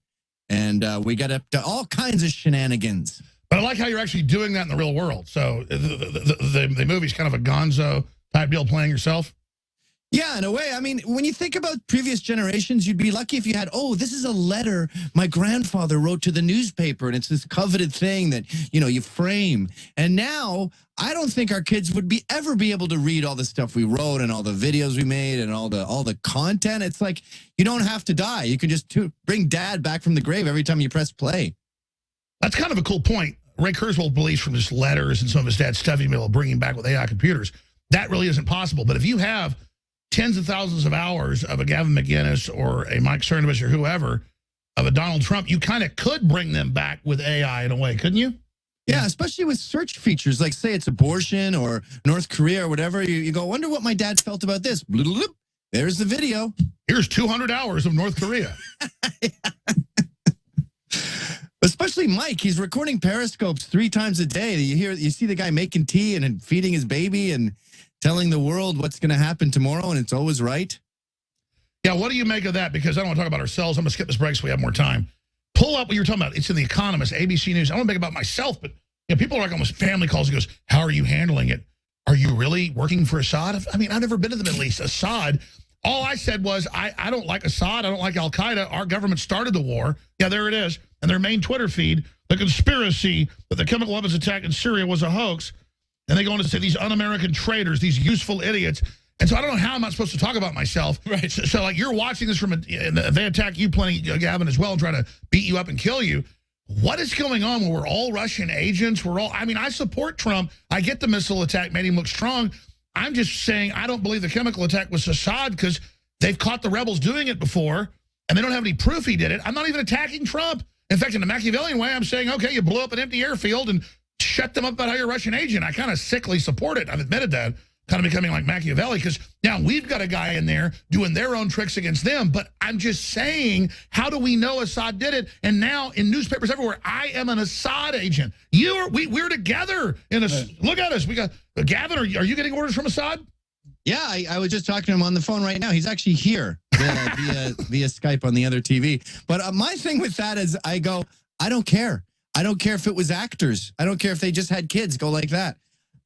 And we got up to all kinds of shenanigans. But I like how you're actually doing that in the real world. So the movie's kind of a gonzo type deal playing yourself. Yeah, in a way. I mean, when you think about previous generations, you'd be lucky if you had, oh, this is a letter my grandfather wrote to the newspaper, and it's this coveted thing that, you frame. And now, I don't think our kids would ever be able to read all the stuff we wrote and all the videos we made and all the content. It's like, you don't have to die. You can just bring dad back from the grave every time you press play. That's kind of a cool point. Ray Kurzweil believes from his letters and some of his dad's stuff he's been able to bring him back with AI computers. That really isn't possible. But if you have tens of thousands of hours of a Gavin McInnes or a Mike Cernovich or whoever, of a Donald Trump, you kind of could bring them back with AI in a way, couldn't you? Yeah, especially with search features, like say it's abortion or North Korea or whatever. You go, wonder what my dad felt about this. Bloop, bloop. There's the video. Here's 200 hours of North Korea. Especially Mike, he's recording periscopes 3 times a day. You see the guy making tea and feeding his baby and telling the world what's going to happen tomorrow, and it's always right. Yeah, what do you make of that? Because I don't want to talk about ourselves. I'm going to skip this break so we have more time. Pull up what you were talking about. It's in The Economist, ABC News. I don't make it about myself, but people are like almost family calls and goes, how are you handling it? Are you really working for Assad? I mean, I've never been to the Middle East. Assad, all I said was, I don't like Assad. I don't like al-Qaeda. Our government started the war. Yeah, there it is. And their main Twitter feed, the conspiracy that the chemical weapons attack in Syria was a hoax. And they go on to say these un-American traitors, these useful idiots. And so I don't know how I'm not supposed to talk about myself. Right. So like you're watching this and they attack you plenty, Gavin, as well, and try to beat you up and kill you. What is going on when we're all Russian agents? I support Trump. I get the missile attack made him look strong. I'm just saying I don't believe the chemical attack was Assad because they've caught the rebels doing it before and they don't have any proof he did it. I'm not even attacking Trump. In fact, in a Machiavellian way, I'm saying, okay, you blew up an empty airfield and shut them up about how you're a Russian agent. I kind of sickly support it. I've admitted that. Kind of becoming like Machiavelli because now we've got a guy in there doing their own tricks against them. But I'm just saying, how do we know Assad did it? And now in newspapers everywhere, I am an Assad agent. We're together in a. Look at us. We got Gavin. Are you getting orders from Assad? Yeah, I was just talking to him on the phone right now. He's actually here via Skype on the other TV. But my thing with that is, I don't care. I don't care if it was actors. I don't care if they just had kids go like that.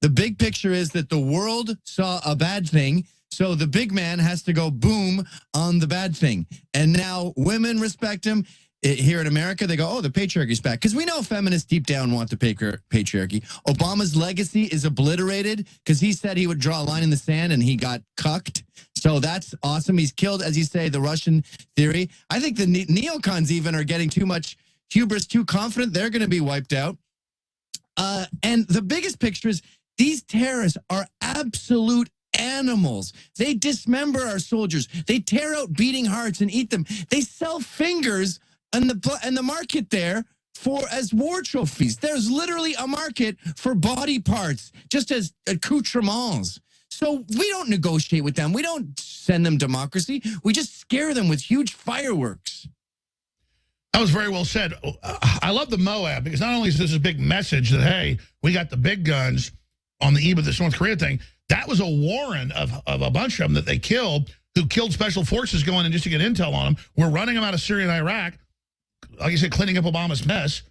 The big picture is that the world saw a bad thing, so the big man has to go boom on the bad thing. And now women respect him. Here in America, they go, oh, the patriarchy's back. Because we know feminists deep down want the patriarchy. Obama's legacy is obliterated because he said he would draw a line in the sand and he got cucked. So that's awesome. He's killed, as you say, the Russian theory. I think the neocons even are getting too much hubris, too confident. They're going to be wiped out. And the biggest picture is these terrorists are absolute animals. They dismember our soldiers. They tear out beating hearts and eat them. They sell fingers in the market there as war trophies. There's literally a market for body parts, just as accoutrements. So we don't negotiate with them. We don't send them democracy. We just scare them with huge fireworks. That was very well said. I love the Moab because not only is this a big message that, hey, we got the big guns on the eve of this North Korea thing, that was a warren of a bunch of them that they killed, who killed special forces going in just to get intel on them. We're running them out of Syria and Iraq, like you said, cleaning up Obama's mess.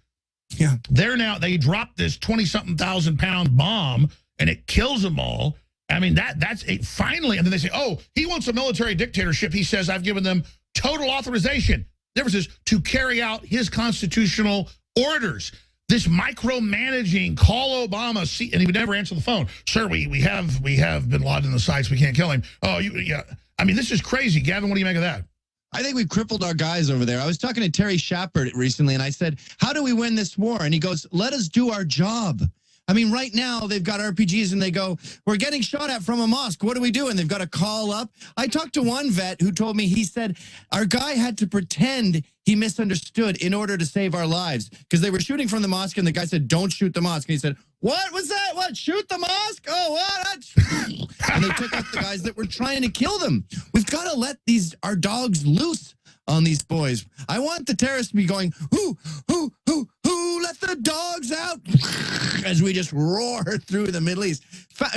Yeah. They dropped this 20-something thousand pound bomb and it kills them all. I mean, that's it finally. And then they say, oh, he wants a military dictatorship. He says, I've given them total authorization. The difference is to carry out his constitutional orders. This micromanaging, call Obama, see, and he would never answer the phone. Sir, we have bin Laden in the sights. We can't kill him. Oh, yeah. I mean, this is crazy. Gavin, what do you make of that? I think we've crippled our guys over there. I was talking to Terry Shepard recently, and I said, how do we win this war? And he goes, let us do our job. I mean, right now, they've got RPGs, and they go, we're getting shot at from a mosque. What do we do? And they've got to call up. I talked to one vet who told me, he said, our guy had to pretend he misunderstood in order to save our lives, because they were shooting from the mosque, and the guy said, don't shoot the mosque. And he said, what was that? What? Shoot the mosque? Oh, what? And they took out the guys that were trying to kill them. We've got to let our dogs loose on these boys. I want the terrorists to be going, who, let the dogs out, as we just roar through the Middle East.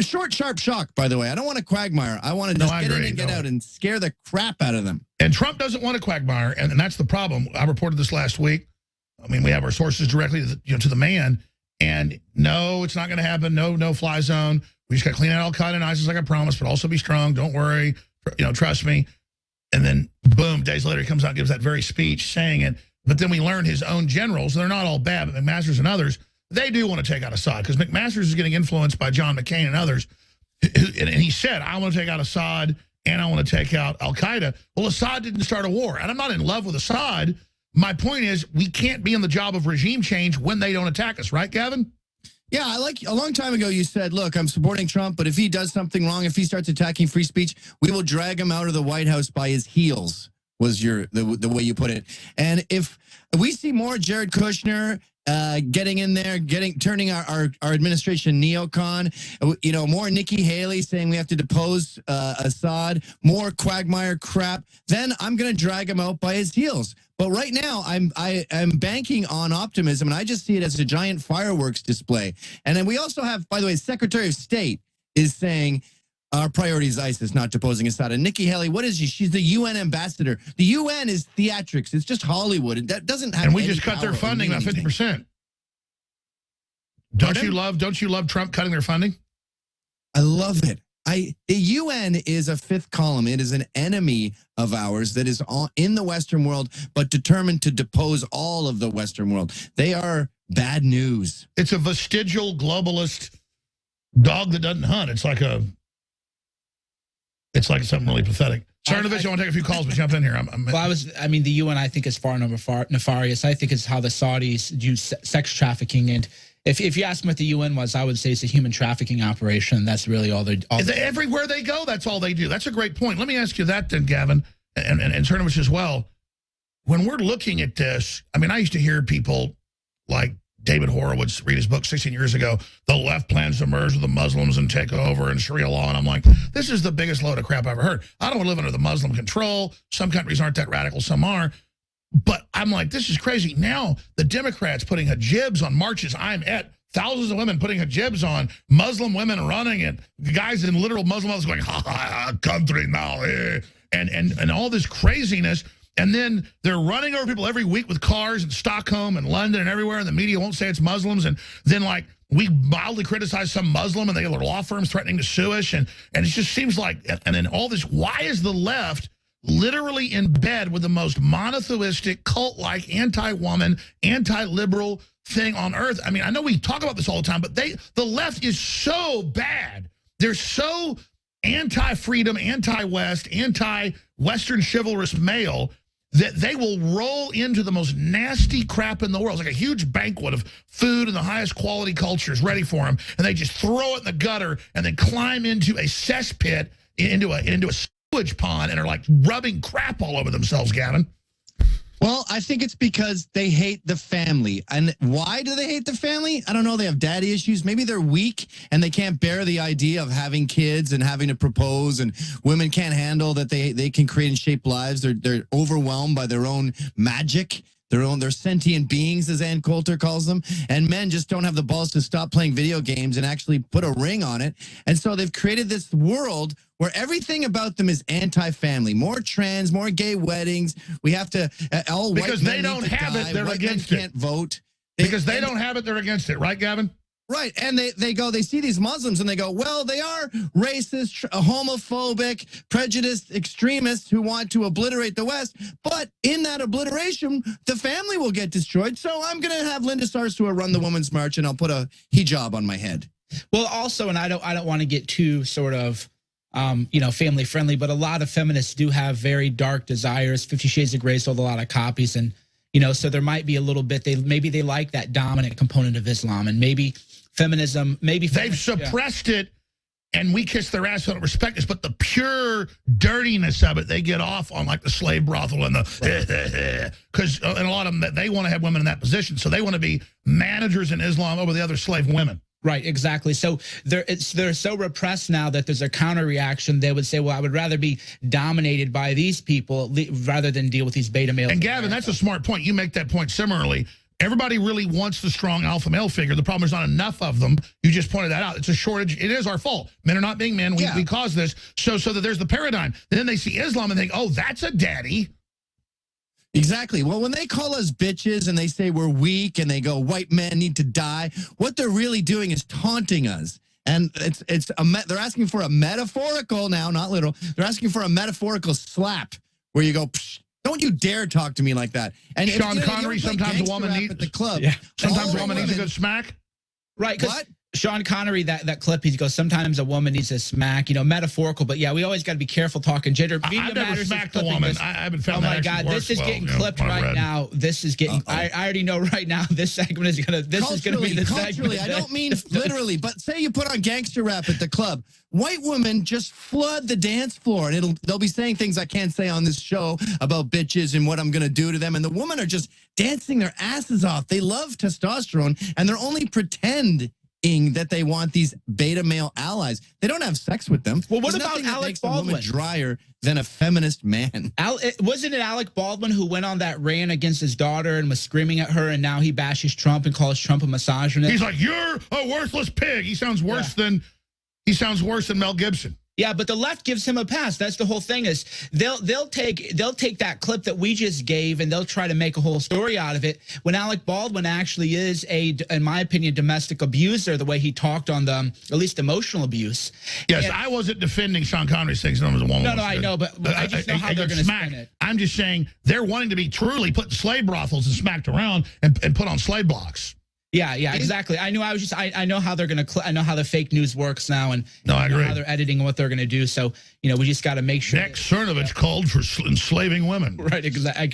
Short, sharp shock, by the way. I don't want a quagmire. I want to just get in and get out and scare the crap out of them. And Trump doesn't want a quagmire, and that's the problem. I reported this last week. I mean, we have our sources directly to the man, and no, it's not going to happen. No fly zone. We just got to clean out Al-Qaeda and ISIS like I promised, but also be strong. Don't worry. Trust me. And then, boom, days later, he comes out and gives that very speech saying it. But then we learn his own generals, they're not all bad, but McMaster's and others, they do want to take out Assad, because McMaster's is getting influenced by John McCain and others. And he said, I want to take out Assad and I want to take out Al-Qaeda. Well, Assad didn't start a war. And I'm not in love with Assad. My point is, we can't be in the job of regime change when they don't attack us. Right, Gavin? Yeah, a long time ago you said, look, I'm supporting Trump, but if he does something wrong, if he starts attacking free speech, we will drag him out of the White House by his heels, was the way you put it. And if we see more Jared Kushner getting in there, turning our administration neocon, more Nikki Haley saying we have to depose Assad, more quagmire crap, then I'm going to drag him out by his heels. But right now, I'm banking on optimism, and I just see it as a giant fireworks display. And then we also have, by the way, Secretary of State is saying our priority is ISIS, not deposing Assad. And Nikki Haley, what is she? She's the UN ambassador. The UN is theatrics. It's just Hollywood. That doesn't have. And we just cut their funding by 50%. Don't you love Trump cutting their funding? I love it. The UN is a fifth column. It is an enemy of ours that is in the Western world, but determined to depose all of the Western world. They are bad news. It's a vestigial globalist dog that doesn't hunt. It's like something really pathetic. Cernovich, I want to take a few calls, but jump in here. The UN, I think, is far nefarious. I think it's how the Saudis use sex trafficking. And if you ask me what the UN was, I would say it's a human trafficking operation. That's really all they're everywhere they go, that's all they do. That's a great point. Let me ask you that then, Gavin, and Cernovich as well. When we're looking at this, I mean, I used to hear people like David Horowitz read his book 16 years ago, The Left Plans to Merge with the Muslims and Take Over and Sharia law. And I'm like, this is the biggest load of crap I've ever heard. I don't want to live under the Muslim control. Some countries aren't that radical, some are. But I'm like, this is crazy. Now the Democrats putting hijabs on marches I'm at, thousands of women putting hijabs on, Muslim women running it, guys in literal Muslim houses going, ha, ha, country now, eh? And all this craziness. And then they're running over people every week with cars in Stockholm and London and everywhere, and the media won't say it's Muslims. And then, like, we mildly criticize some Muslim, and they have law firms threatening to sue us. And it just seems like, and then all this, why is the left literally in bed with the most monotheistic, cult-like, anti-woman, anti-liberal thing on earth? I mean, I know we talk about this all the time, but the left is so bad. They're so anti-freedom, anti-West, anti-Western chivalrous male that they will roll into the most nasty crap in the world. It's like a huge banquet of food and the highest quality cultures ready for them, and they just throw it in the gutter and then climb into a cesspit, into a sewage pond, and are like rubbing crap all over themselves, Gavin. Well, I think it's because they hate the family. And why do they hate the family? I don't know. They have daddy issues. Maybe they're weak and they can't bear the idea of having kids and having to propose, and women can't handle that they can create and shape lives. They're overwhelmed by their own magic. They're sentient beings, as Ann Coulter calls them. And men just don't have the balls to stop playing video games and actually put a ring on it. And so they've created this world where everything about them is anti-family. More trans, more gay weddings. We have to all because white they men don't have it. They're white against men it. Can't vote. Because they don't have it. They're against it. Right, Gavin? Right, and they see these Muslims and they go, well, they are racist, homophobic, prejudiced extremists who want to obliterate the West, but in that obliteration, the family will get destroyed, so I'm going to have Linda Sarsour run the Women's March and I'll put a hijab on my head. Well, also, and I don't want to get too sort of, family friendly, but a lot of feminists do have very dark desires. 50 Shades of Grey sold a lot of copies, and so there might be a little bit. Maybe they like that dominant component of Islam, and maybe feminism. They've suppressed it, and we kiss their ass. Don't respect us, but the pure dirtiness of it, they get off on, like the slave brothel and the because and a lot of them, they want to have women in that position, so they want to be managers in Islam over the other slave women. Right, exactly. So they're so repressed now that there's a counter reaction. They would say, well, I would rather be dominated by these people rather than deal with these beta males. And Gavin, that's a smart point. You make that point similarly. Everybody really wants the strong alpha male figure. The problem, there's not enough of them. You just pointed that out. It's a shortage. It is our fault. Men are not being men. We caused this. So that there's the paradigm. And then they see Islam and think, oh, that's a daddy. Exactly. Well, when they call us bitches and they say we're weak and they go, white men need to die, what they're really doing is taunting us. And they're asking for a metaphorical now, not literal. They're asking for a metaphorical slap where you go, psh, don't you dare talk to me like that. And Sean Connery, sometimes a woman needs at the club. Yeah. Sometimes a woman needs a good smack. Right. What? Sean Connery, that clip, he goes, sometimes a woman needs a smack, metaphorical, but yeah, we always got to be careful talking gender. I've never smacked a woman. I haven't found that. Oh my God, this is getting clipped right now. This is getting, I already know right now this segment is going to, this is going to be the segment. I don't mean literally, but say you put on gangster rap at the club. White women just flood the dance floor, and they'll be saying things I can't say on this show about bitches and what I'm going to do to them, and the women are just dancing their asses off. They love testosterone, and they're only pretending that they want these beta male allies. They don't have sex with them. Well, what about Alec Baldwin? Drier than a feminist man. Wasn't it Alec Baldwin who went on that rant against his daughter and was screaming at her, and now he bashes Trump and calls Trump a misogynist? He's like, you're a worthless pig. He sounds worse than Mel Gibson. Yeah, but the left gives him a pass. That's the whole thing is they'll take that clip that we just gave and they'll try to make a whole story out of it when Alec Baldwin actually is in my opinion, domestic abuser, the way he talked on the, at least emotional abuse. Yes, I wasn't defending Sean Connery's thing. Someone was a woman. No, I know, but I just know how they're going to spin it. I'm just saying they're wanting to be truly put in slave brothels and smacked around and put on slave blocks. Yeah, exactly. I know. I know how they're going to. I know how the fake news works now, and I agree. How they're editing and what they're going to do. So we just got to make sure. Next, Cernovich called for enslaving women. Right. Exactly. I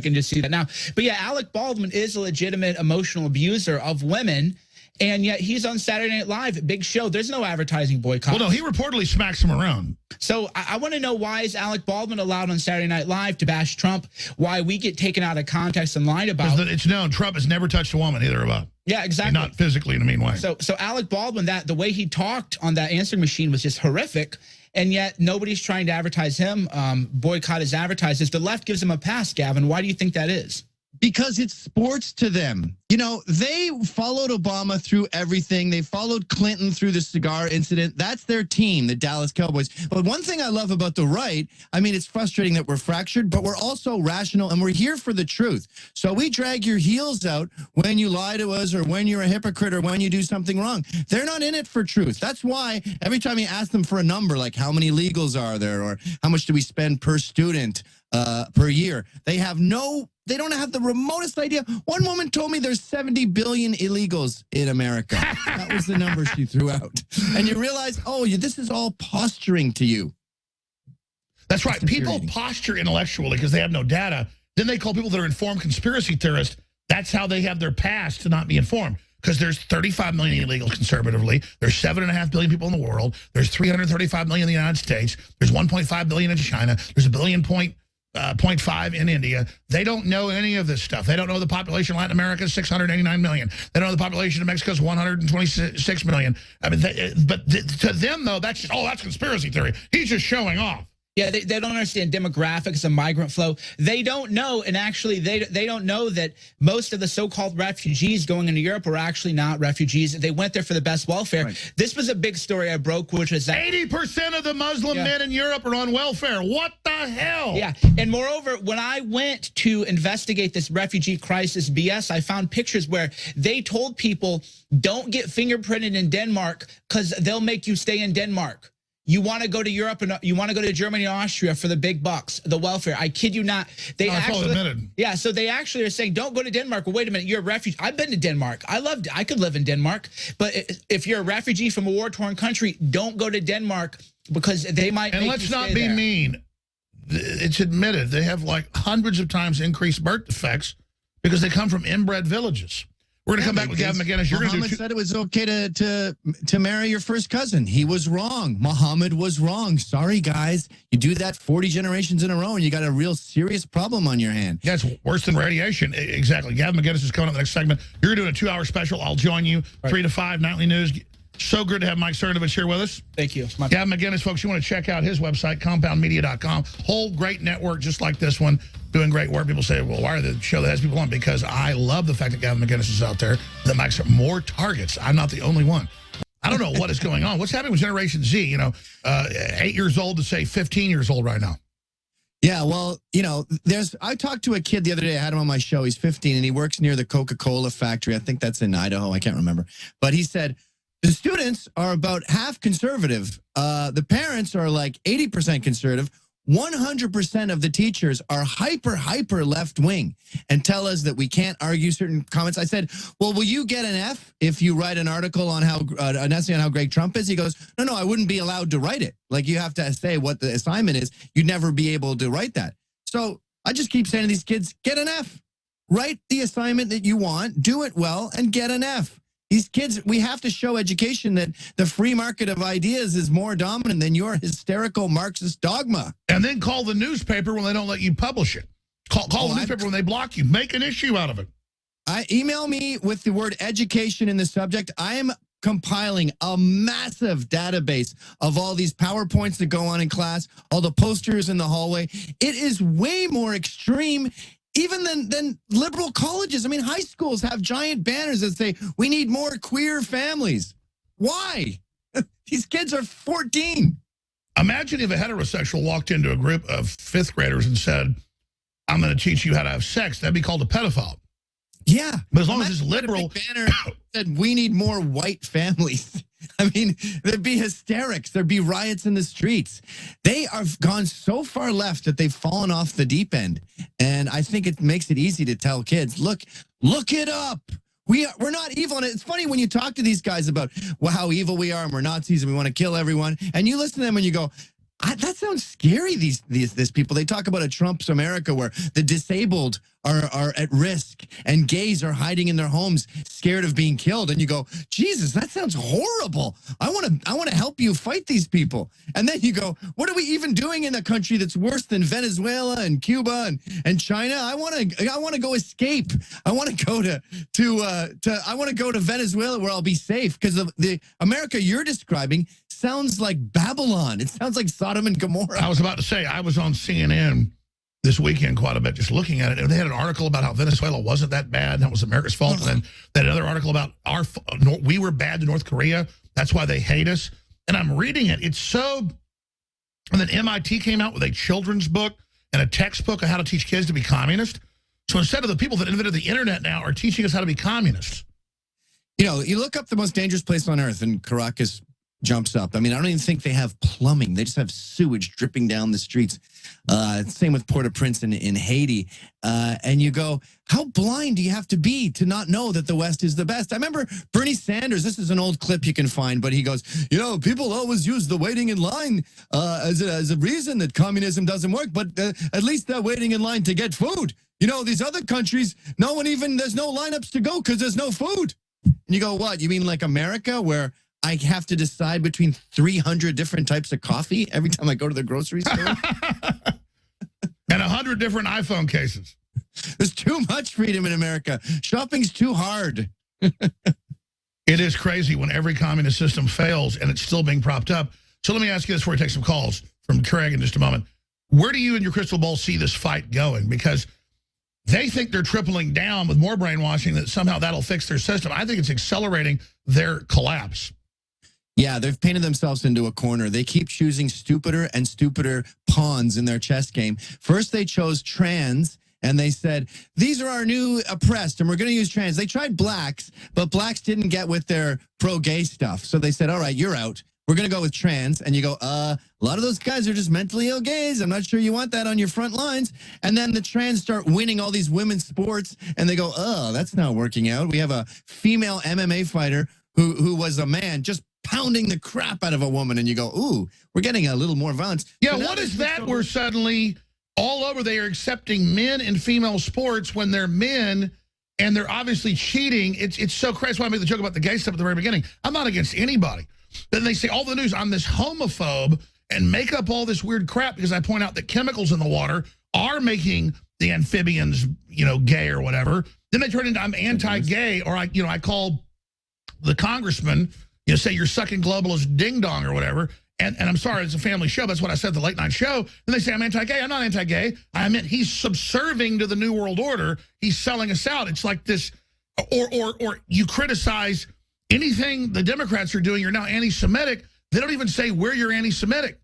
can just see that now. But yeah, Alec Baldwin is a legitimate emotional abuser of women. And yet he's on Saturday Night Live, big show. There's no advertising boycott. Well, no, he reportedly smacks him around. So I want to know, why is Alec Baldwin allowed on Saturday Night Live to bash Trump? Why we get taken out of context and lied about? It's known Trump has never touched a woman either about. Yeah, exactly. Not physically in a mean way. So Alec Baldwin, the way he talked on that answering machine was just horrific. And yet nobody's trying to advertise him, boycott his advertisers. The left gives him a pass, Gavin. Why do you think that is? Because it's sports to them. They followed Obama through everything. They followed Clinton through the cigar incident. That's their team, the Dallas Cowboys. But one thing I love about the right, it's frustrating that we're fractured, but we're also rational, and we're here for the truth. So we drag your heels out when you lie to us or when you're a hypocrite or when you do something wrong. They're not in it for truth. That's why every time you ask them for a number, like how many illegals are there or how much do we spend per student per year, they don't have the remotest idea. One woman told me there's 70 billion illegals in America. That was the number she threw out. And you realize, this is all posturing to you. That's right. People posture intellectually because they have no data. Then they call people that are informed conspiracy theorists. That's how they have their past to not be informed. Because there's 35 million illegals conservatively. There's 7.5 billion people in the world. There's 335 million in the United States. There's 1.5 billion in China. There's 0.5 in India. They don't know any of this stuff. They don't know the population of Latin America is 689 million. They don't know the population of Mexico is 126 million. To them, though, that's conspiracy theory. He's just showing off. Yeah, they don't understand demographics and migrant flow. They don't know, and actually they don't know that most of the so-called refugees going into Europe are actually not refugees. They went there for the best welfare. Right. This was a big story I broke, which is that 80% of the Muslim men in Europe are on welfare. What the hell? Yeah, and moreover, when I went to investigate this refugee crisis BS, I found pictures where they told people, don't get fingerprinted in Denmark because they'll make you stay in Denmark. You want to go to Europe and you want to go to Germany and Austria for the big bucks, the welfare. I kid you not. They actually, so they actually are saying, don't go to Denmark. Well, wait a minute, you're a refugee. I've been to Denmark. I could live in Denmark. But if you're a refugee from a war-torn country, don't go to Denmark because they might. And let's not be mean. It's admitted they have like hundreds of times increased birth defects because they come from inbred villages. We're going to come back with Gavin McInnes. Muhammad said it was okay to marry your first cousin. He was wrong. Muhammad was wrong. Sorry, guys. You do that 40 generations in a row, and you got a real serious problem on your hand. Yeah, it's worse than radiation. Exactly. Gavin McInnes is coming up in the next segment. You're doing a 2-hour special. I'll join you, 3 to 5, nightly news. So good to have Mike Cernovich here with us. Thank you. Gavin McInnes, folks, you want to check out his website, compoundmedia.com. Whole great network just like this one, doing great work. People say, well, why are the show that has people on? Because I love the fact that Gavin McInnes is out there, that Mike's more targets. I'm not the only one. I don't know what is going on. What's happening with Generation Z, 8 years old to, say, 15 years old right now? Yeah, well, I talked to a kid the other day. I had him on my show. He's 15, and he works near the Coca-Cola factory. I think that's in Idaho. I can't remember. But he said, the students are about half conservative. The parents are like 80% conservative. 100% of the teachers are hyper left wing and tell us that we can't argue certain comments. I said, well, will you get an F if you write an article on an essay on how great Trump is? He goes, no, I wouldn't be allowed to write it. Like, you have to say what the assignment is. You'd never be able to write that. So I just keep saying to these kids, get an F. Write the assignment that you want, do it well, and get an F. These kids, we have to show education that the free market of ideas is more dominant than your hysterical Marxist dogma. And then call the newspaper when they don't let you publish it. Call the newspaper when they block you. Make an issue out of it. Email me with the word education in the subject. I am compiling a massive database of all these PowerPoints that go on in class, all the posters in the hallway. It is way more extreme even than liberal colleges. I mean, high schools have giant banners that say, we need more queer families. Why? These kids are 14. Imagine if a heterosexual walked into a group of 5th graders and said, I'm going to teach you how to have sex. That'd be called a pedophile. Yeah. But as long as it's liberal. Banner said, we need more white families. I mean, there'd be hysterics. There'd be riots in the streets. They have gone so far left that they've fallen off the deep end. And I think it makes it easy to tell kids, look it up. We're not evil. And it's funny when you talk to these guys about how evil we are and we're Nazis and we want to kill everyone. And you listen to them and you go, that sounds scary, these people. They talk about a Trump's America where the disabled are at risk and gays are hiding in their homes scared of being killed. And you go, Jesus, that sounds horrible. I want to help you fight these people. And then you go, what are we even doing in a country that's worse than Venezuela and Cuba and China? I want to go escape. I want to go I want to go to Venezuela where I'll be safe, because the America you're describing sounds like Babylon. It sounds like Sodom and Gomorrah. I was about to say, I was on CNN this weekend quite a bit just looking at it, and they had an article about how Venezuela wasn't that bad, and that was America's fault, and then they had another article about we were bad to North Korea, that's why they hate us. And I'm reading it, it's so, and then MIT came out with a children's book and a textbook on how to teach kids to be communist. So instead of the people that invented the internet now are teaching us how to be communists. You look up the most dangerous place on earth, and Caracas jumps up. I mean, I don't even think they have plumbing. They just have sewage dripping down the streets. Same with Port-au-Prince in Haiti. And you go, how blind do you have to be to not know that the West is the best? I remember Bernie Sanders, this is an old clip you can find, but he goes, people always use the waiting in line as a reason that communism doesn't work, but at least they're waiting in line to get food. These other countries, there's no lineups to go because there's no food. And you go, what? You mean like America, where I have to decide between 300 different types of coffee every time I go to the grocery store? And 100 different iPhone cases. There's too much freedom in America. Shopping's too hard. It is crazy when every communist system fails and it's still being propped up. So let me ask you this before we take some calls. from Craig in just a moment. Where do you and your crystal ball see this fight going? Because they think they're tripling down with more brainwashing, that somehow that'll fix their system. I think it's accelerating their collapse. Yeah, they've painted themselves into a corner. They keep choosing stupider and stupider pawns in their chess game. First, they chose trans, and they said, these are our new oppressed, and we're going to use trans. They tried blacks, but blacks didn't get with their pro-gay stuff. So they said, all right, you're out. We're going to go with trans. And you go, a lot of those guys are just mentally ill gays. I'm not sure you want that on your front lines. And then the trans start winning all these women's sports, and they go, oh, that's not working out. We have a female MMA fighter who was a man just pounding the crap out of a woman, and you go, ooh, we're getting a little more violence. Yeah, what is that where suddenly all over they are accepting men in female sports when they're men and they're obviously cheating? It's so crazy. That's why I made the joke about the gay stuff at the very beginning. I'm not against anybody. Then they say all the news, I'm this homophobe, and make up all this weird crap because I point out that chemicals in the water are making the amphibians, gay or whatever. Then they turn into I'm anti-gay, or I call the congressman, say you're sucking globalist ding-dong or whatever, and I'm sorry, it's a family show. That's what I said at the late night show. Then they say I'm anti-gay. I'm not anti-gay. I meant he's subserving to the New World Order. He's selling us out. It's like this, or you criticize anything the Democrats are doing. You're now anti-Semitic. They don't even say where you're anti-Semitic.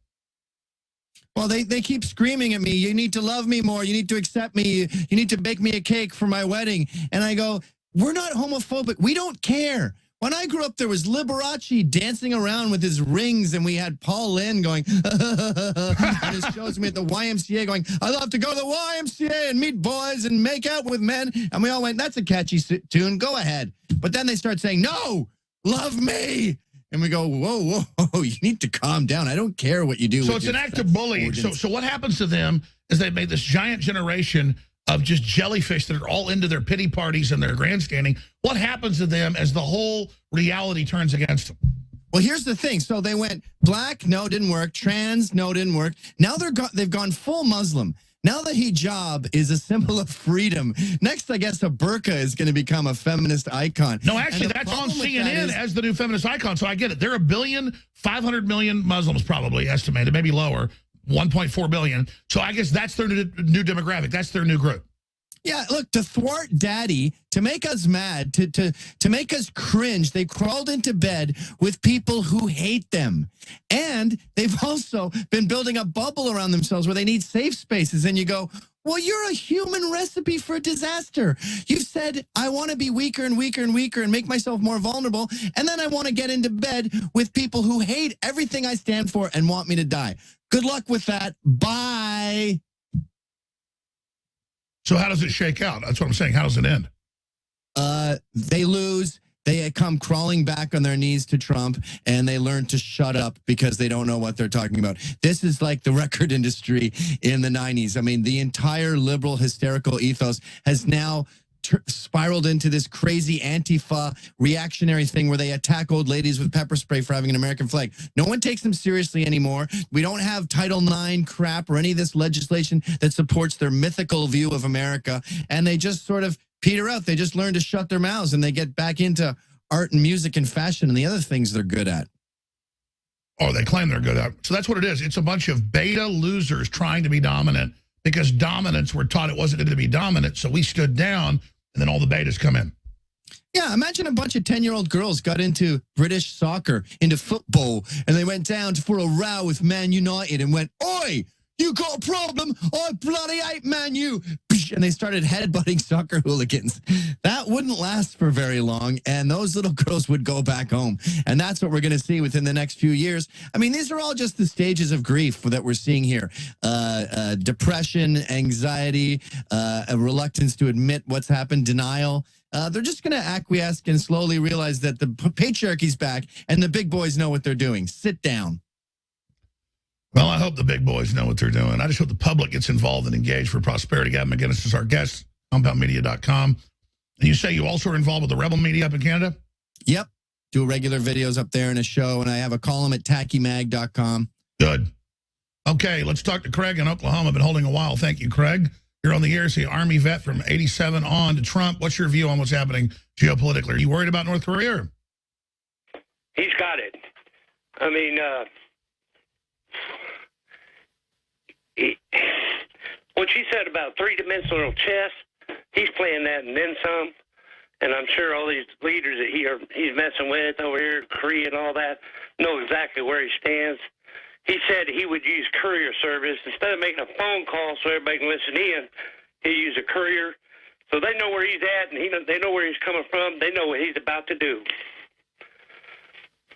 Well, they keep screaming at me, you need to love me more. You need to accept me. You need to bake me a cake for my wedding. And I go, we're not homophobic. We don't care. When I grew up, there was Liberace dancing around with his rings, and we had Paul Lynde going, and his shows me at the YMCA going, I love to go to the YMCA and meet boys and make out with men. And we all went, that's a catchy tune. Go ahead. But then they start saying, no, love me. And we go, whoa, whoa, you need to calm down. I don't care what you do. So it's an act of bullying. So what happens to them is they've made this giant generation of just jellyfish that are all into their pity parties and their grandstanding. What happens to them as the whole reality turns against them? Well, here's the thing. So they went black, no, didn't work. Trans, no, didn't work. Now they've gone full Muslim. Now the hijab is a symbol of freedom. Next, I guess a burqa is going to become a feminist icon. No, actually, that's on CNN as the new feminist icon, so I get it. There are 1,500 million Muslims probably estimated, maybe lower, 1.4 billion. So I guess that's their new demographic. That's their new group. Yeah, look, to thwart daddy, to make us mad, to make us cringe, they crawled into bed with people who hate them. And they've also been building a bubble around themselves where they need safe spaces. And you go, well, you're a human recipe for disaster. You've said, I want to be weaker and weaker and weaker and make myself more vulnerable. And then I want to get into bed with people who hate everything I stand for and want me to die. Good luck with that. Bye. So how does it shake out? That's what I'm saying. How does it end? They lose. They come crawling back on their knees to Trump, and they learn to shut up because they don't know what they're talking about. This is like the record industry in the 90s. I mean, the entire liberal hysterical ethos has now spiraled into this crazy Antifa reactionary thing where they attack old ladies with pepper spray for having an American flag. No one takes them seriously anymore. We don't have Title IX crap or any of this legislation that supports their mythical view of America. And they just sort of peter out. They just learn to shut their mouths, and they get back into art and music and fashion and the other things they're good at. Oh, they claim they're good at. So that's what it is. It's a bunch of beta losers trying to be dominant because dominants were taught it wasn't going to be dominant. So we stood down, and then all the betas come in. Yeah, imagine a bunch of 10-year-old girls got into British soccer, into football, and they went down for a row with Man United and went, oi, you got a problem? I bloody hate Man U. And they started headbutting soccer hooligans. That wouldn't last for very long, and those little girls would go back home. And that's what we're going to see within the next few years. I mean, these are all just the stages of grief that we're seeing here. Depression, anxiety, a reluctance to admit what's happened, denial. They're just going to acquiesce and slowly realize that the patriarchy's back and the big boys know what they're doing. Sit down. Well, I hope the big boys know what they're doing. I just hope the public gets involved and engaged for prosperity. Gavin McInnes is our guest, compoundmedia.com. And you say you also are involved with the rebel media up in Canada? Yep. Do regular videos up there in a show, and I have a column at tackymag.com. Good. Okay, let's talk to Craig in Oklahoma. Been holding a while. Thank you, Craig. You're on the air. See, Army vet from 87 on to Trump. What's your view on what's happening geopolitically? Are you worried about North Korea? He's got it. I mean, what you said about three-dimensional chess, he's playing that and then some. And I'm sure all these leaders that he's messing with over here, Korea and all that, know exactly where he stands. He said he would use courier service. Instead of making a phone call so everybody can listen in, he'd use a courier. So they know where he's at, and they know where he's coming from. They know what he's about to do.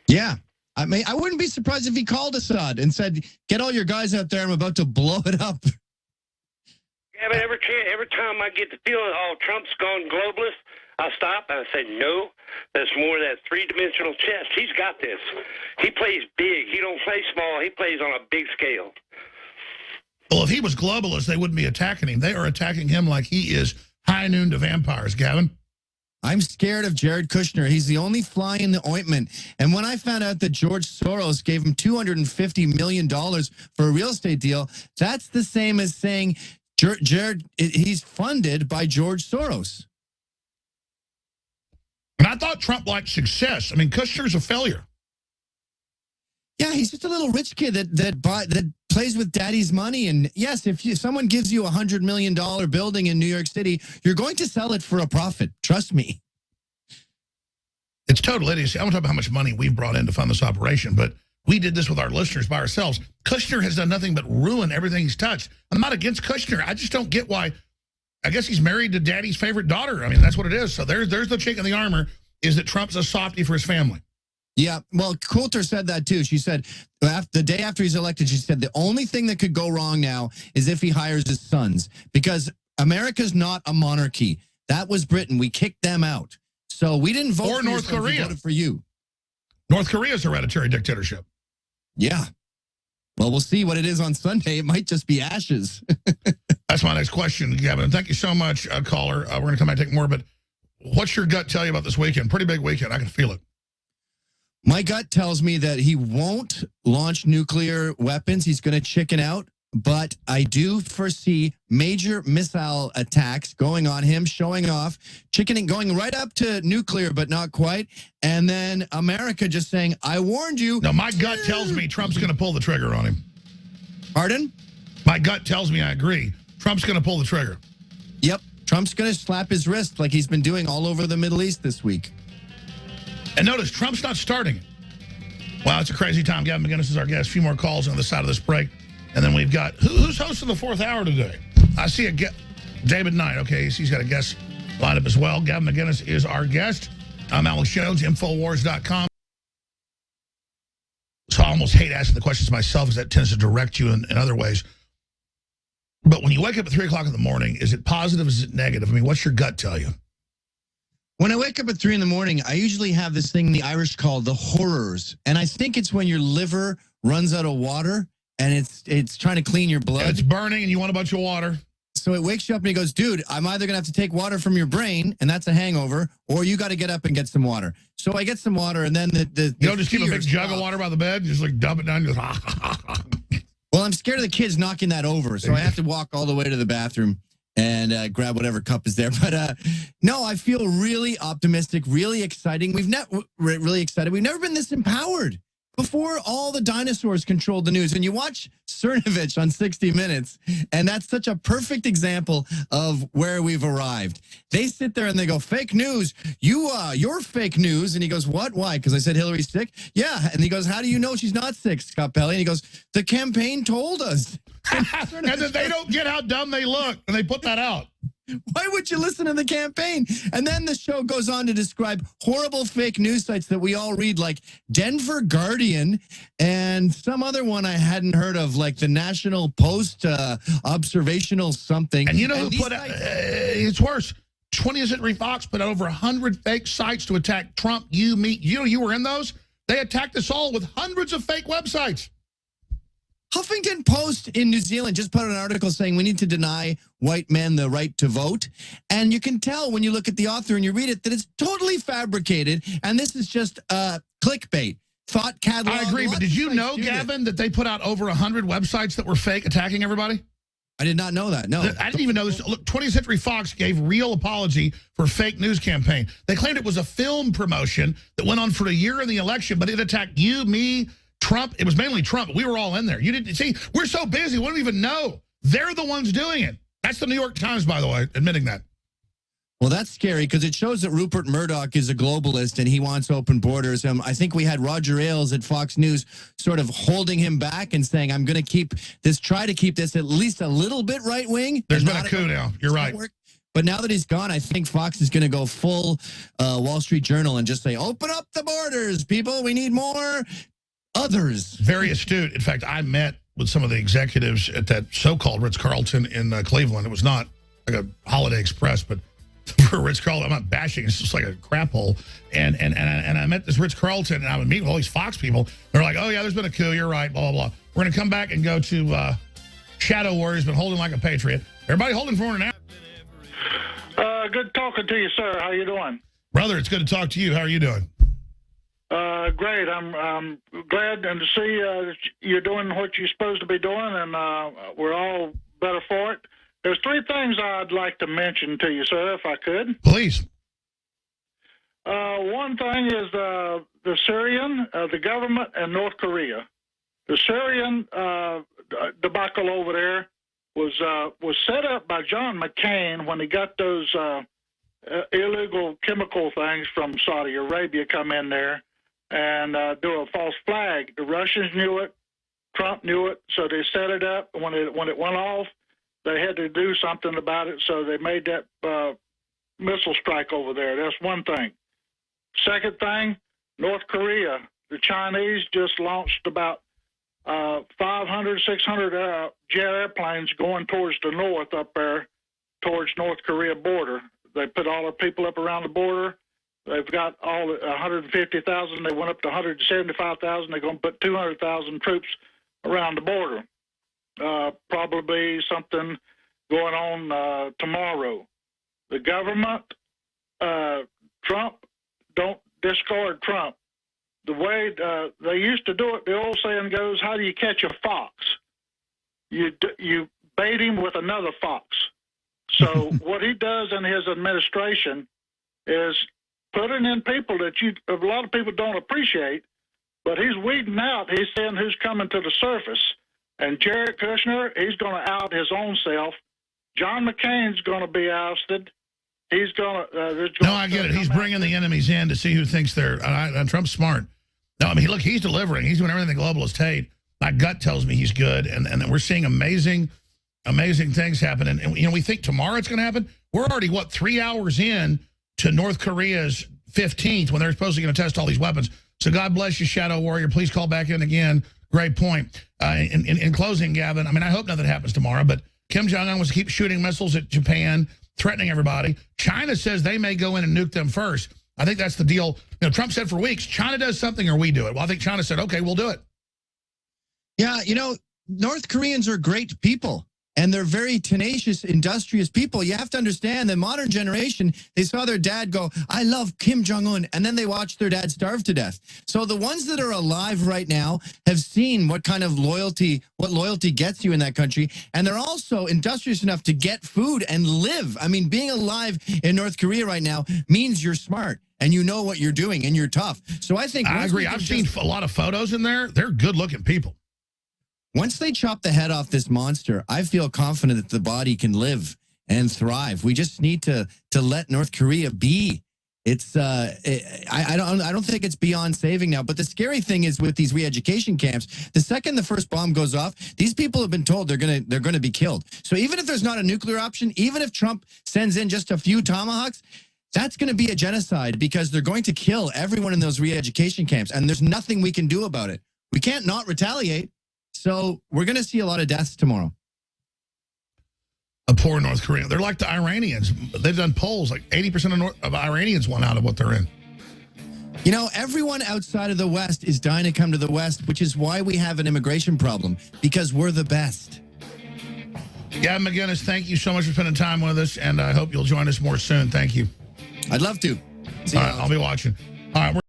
Yeah. I mean, I wouldn't be surprised if he called Assad and said, get all your guys out there. I'm about to blow it up. Yeah, but every time I get the feeling, oh, Trump's gone globalist, I stop and I say, no, that's more of that three-dimensional chess. He's got this. He plays big. He don't play small. He plays on a big scale. Well, if he was globalist, they wouldn't be attacking him. They are attacking him like he is high noon to vampires, Gavin. I'm scared of Jared Kushner. He's the only fly in the ointment. And when I found out that George Soros gave him $250 million for a real estate deal, that's the same as saying Jared, he's funded by George Soros. And I thought Trump liked success. I mean, Kushner's a failure. Yeah, he's just a little rich kid that plays with daddy's money. And yes, if someone gives you $100 million building in New York City, you're going to sell it for a profit. Trust me. It's total idiocy. I don't talk about how much money we've brought in to fund this operation, but we did this with our listeners by ourselves. Kushner has done nothing but ruin everything he's touched. I'm not against Kushner. I just don't get why. I guess he's married to daddy's favorite daughter. I mean, that's what it is. So there's the chink in the armor, is that Trump's a softie for his family. Yeah, well, Coulter said that too. She said the day after he's elected, she said the only thing that could go wrong now is if he hires his sons, because America's not a monarchy. That was Britain. We kicked them out. So we didn't vote for North Korea. We voted for you. North Korea's hereditary dictatorship. Yeah. Well, we'll see what it is on Sunday. It might just be ashes. That's my next question, Gavin. Thank you so much, caller. We're going to come back and take more, but what's your gut tell you about this weekend? Pretty big weekend. I can feel it. My gut tells me that he won't launch nuclear weapons. He's going to chicken out. But I do foresee major missile attacks going on him, showing off, chickening, going right up to nuclear, but not quite. And then America just saying, I warned you. No, my gut tells me Trump's going to pull the trigger on him. Pardon? My gut tells me I agree. Trump's going to pull the trigger. Yep. Trump's going to slap his wrist like he's been doing all over the Middle East this week. And notice, Trump's not starting it. Wow, it's a crazy time. Gavin McInnes is our guest. A few more calls on the side of this break. And then we've got, who's hosting the fourth hour today? I see David Knight. Okay, he's got a guest lined up as well. Gavin McInnes is our guest. I'm Alex Jones, Infowars.com. So I almost hate asking the questions myself because that tends to direct you in other ways. But when you wake up at 3 o'clock in the morning, is it positive? Is it negative? I mean, what's your gut tell you? When I wake up at 3 in the morning, I usually have this thing the Irish call the horrors. And I think it's when your liver runs out of water and it's trying to clean your blood. And it's burning and you want a bunch of water. So it wakes you up and he goes, dude, I'm either going to have to take water from your brain, and that's a hangover, or you got to get up and get some water. So I get some water, and then the you don't just keep a big jug of water by the bed, just like dump it down. Just, Well, I'm scared of the kids knocking that over, so I have to walk all the way to the bathroom and grab whatever cup is there. But no, I feel really optimistic, really exciting. Really excited. We've never been this empowered. Before, all the dinosaurs controlled the news. And you watch Cernovich on 60 Minutes, and that's such a perfect example of where we've arrived. They sit there and they go, fake news. You're fake news. And he goes, what? Why? Because I said Hillary's sick? Yeah. And he goes, how do you know she's not sick, Scott Pelley? And he goes, the campaign told us. And then they don't get how dumb they look, and they put that out. Why would you listen to the campaign? And then the show goes on to describe horrible fake news sites that we all read, like Denver Guardian and some other one I hadn't heard of, like the National Post Observational something. And you know who put out, it's worse. 20th Century Fox put out over 100 fake sites to attack Trump, you, me. You were in those? They attacked us all with hundreds of fake websites. Huffington Post in New Zealand just put out an article saying we need to deny white men the right to vote. And you can tell when you look at the author and you read it that it's totally fabricated. And this is just clickbait. Thought catalog. I agree, but did you know, Gavin, that they put out over 100 websites that were fake attacking everybody? I did not know that, no. I didn't even know this. Look, 20th Century Fox gave real apology for fake news campaign. They claimed it was a film promotion that went on for a year in the election, but it attacked you, me, Trump, it was mainly Trump. We were all in there. You didn't see, we're so busy, we don't even know. They're the ones doing it. That's the New York Times, by the way, admitting that. Well, that's scary because it shows that Rupert Murdoch is a globalist and he wants open borders. I think we had Roger Ailes at Fox News sort of holding him back and saying, I'm going to try to keep this at least a little bit right wing. There's been a coup now. You're right. But now that he's gone, I think Fox is going to go full Wall Street Journal and just say, open up the borders, people. We need more others. Very astute. In fact, I met with some of the executives at that so-called Ritz-Carlton in Cleveland. It was not like a Holiday Express, but for Ritz-Carlton, I'm not bashing. It's just like a crap hole. And I met this Ritz-Carlton, and I would meet with all these Fox people. They're like, oh, yeah, there's been a coup. You're right, blah, blah, blah. We're going to come back and go to Shadow Warrior's been holding like a patriot. Everybody holding for an hour. Good talking to you, sir. How you doing? Brother, it's good to talk to you. How are you doing? Great. I'm glad to see you're doing what you're supposed to be doing, and we're all better for it. There's three things I'd like to mention to you, sir, if I could. Please. One thing is the Syrian, the government, and North Korea. The Syrian debacle over there was set up by John McCain when he got those illegal chemical things from Saudi Arabia come in there and do a false flag. The Russians knew it, Trump knew it, so they set it up. When it went off, they had to do something about it, so they made that missile strike over there. That's one thing. Second thing, North Korea. The Chinese just launched about 500, 600 jet airplanes going towards the north up there, towards North Korea border. They put all their people up around the border. They've got all 150,000. They went up to 175,000. They're going to put 200,000 troops around the border. Probably something going on tomorrow. The government, Trump, don't discard Trump. The way they used to do it, the old saying goes, how do you catch a fox? You bait him with another fox. So what he does in his administration is putting in people that a lot of people don't appreciate, but he's weeding out. He's saying who's coming to the surface. And Jared Kushner, he's going to out his own self. John McCain's going to be ousted. He's going to... no, I get it. He's bringing the enemies in to see who thinks they're... And Trump's smart. No, I mean, look, he's delivering. He's doing everything the globalists hate. My gut tells me he's good. And we're seeing amazing things happen. And, you know, we think tomorrow it's going to happen. We're already, 3 hours in to North Korea's 15th when they're supposedly going to test all these weapons. So God bless you, Shadow Warrior. Please call back in again. Great point. In closing, Gavin, I mean, I hope nothing happens tomorrow, but Kim Jong-un was to keep shooting missiles at Japan, threatening everybody. China says they may go in and nuke them first. I think that's the deal. You know, Trump said for weeks, China does something or we do it. Well, I think China said, okay, we'll do it. Yeah, you know, North Koreans are great people. And they're very tenacious, industrious people. You have to understand the modern generation, they saw their dad go, I love Kim Jong-un, and then they watched their dad starve to death. So the ones that are alive right now have seen what kind of loyalty gets you in that country. And they're also industrious enough to get food and live. I mean, being alive in North Korea right now means you're smart and you know what you're doing and you're tough. So I think... I agree. I've seen a lot of photos in there. They're good-looking people. Once they chop the head off this monster, I feel confident that the body can live and thrive. We just need to let North Korea be. It's I don't think it's beyond saving now. But the scary thing is with these re-education camps, the second the first bomb goes off, these people have been told they're gonna be killed. So even if there's not a nuclear option, even if Trump sends in just a few tomahawks, that's going to be a genocide because they're going to kill everyone in those re-education camps, and there's nothing we can do about it. We can't not retaliate. So we're going to see a lot of deaths tomorrow. A poor North Korea. They're like the Iranians. They've done polls. Like 80% of Iranians want out of what they're in. You know, everyone outside of the West is dying to come to the West, which is why we have an immigration problem, because we're the best. Gavin McInnes, thank you so much for spending time with us, and I hope you'll join us more soon. Thank you. I'd love to. All right, I'll be watching. All right.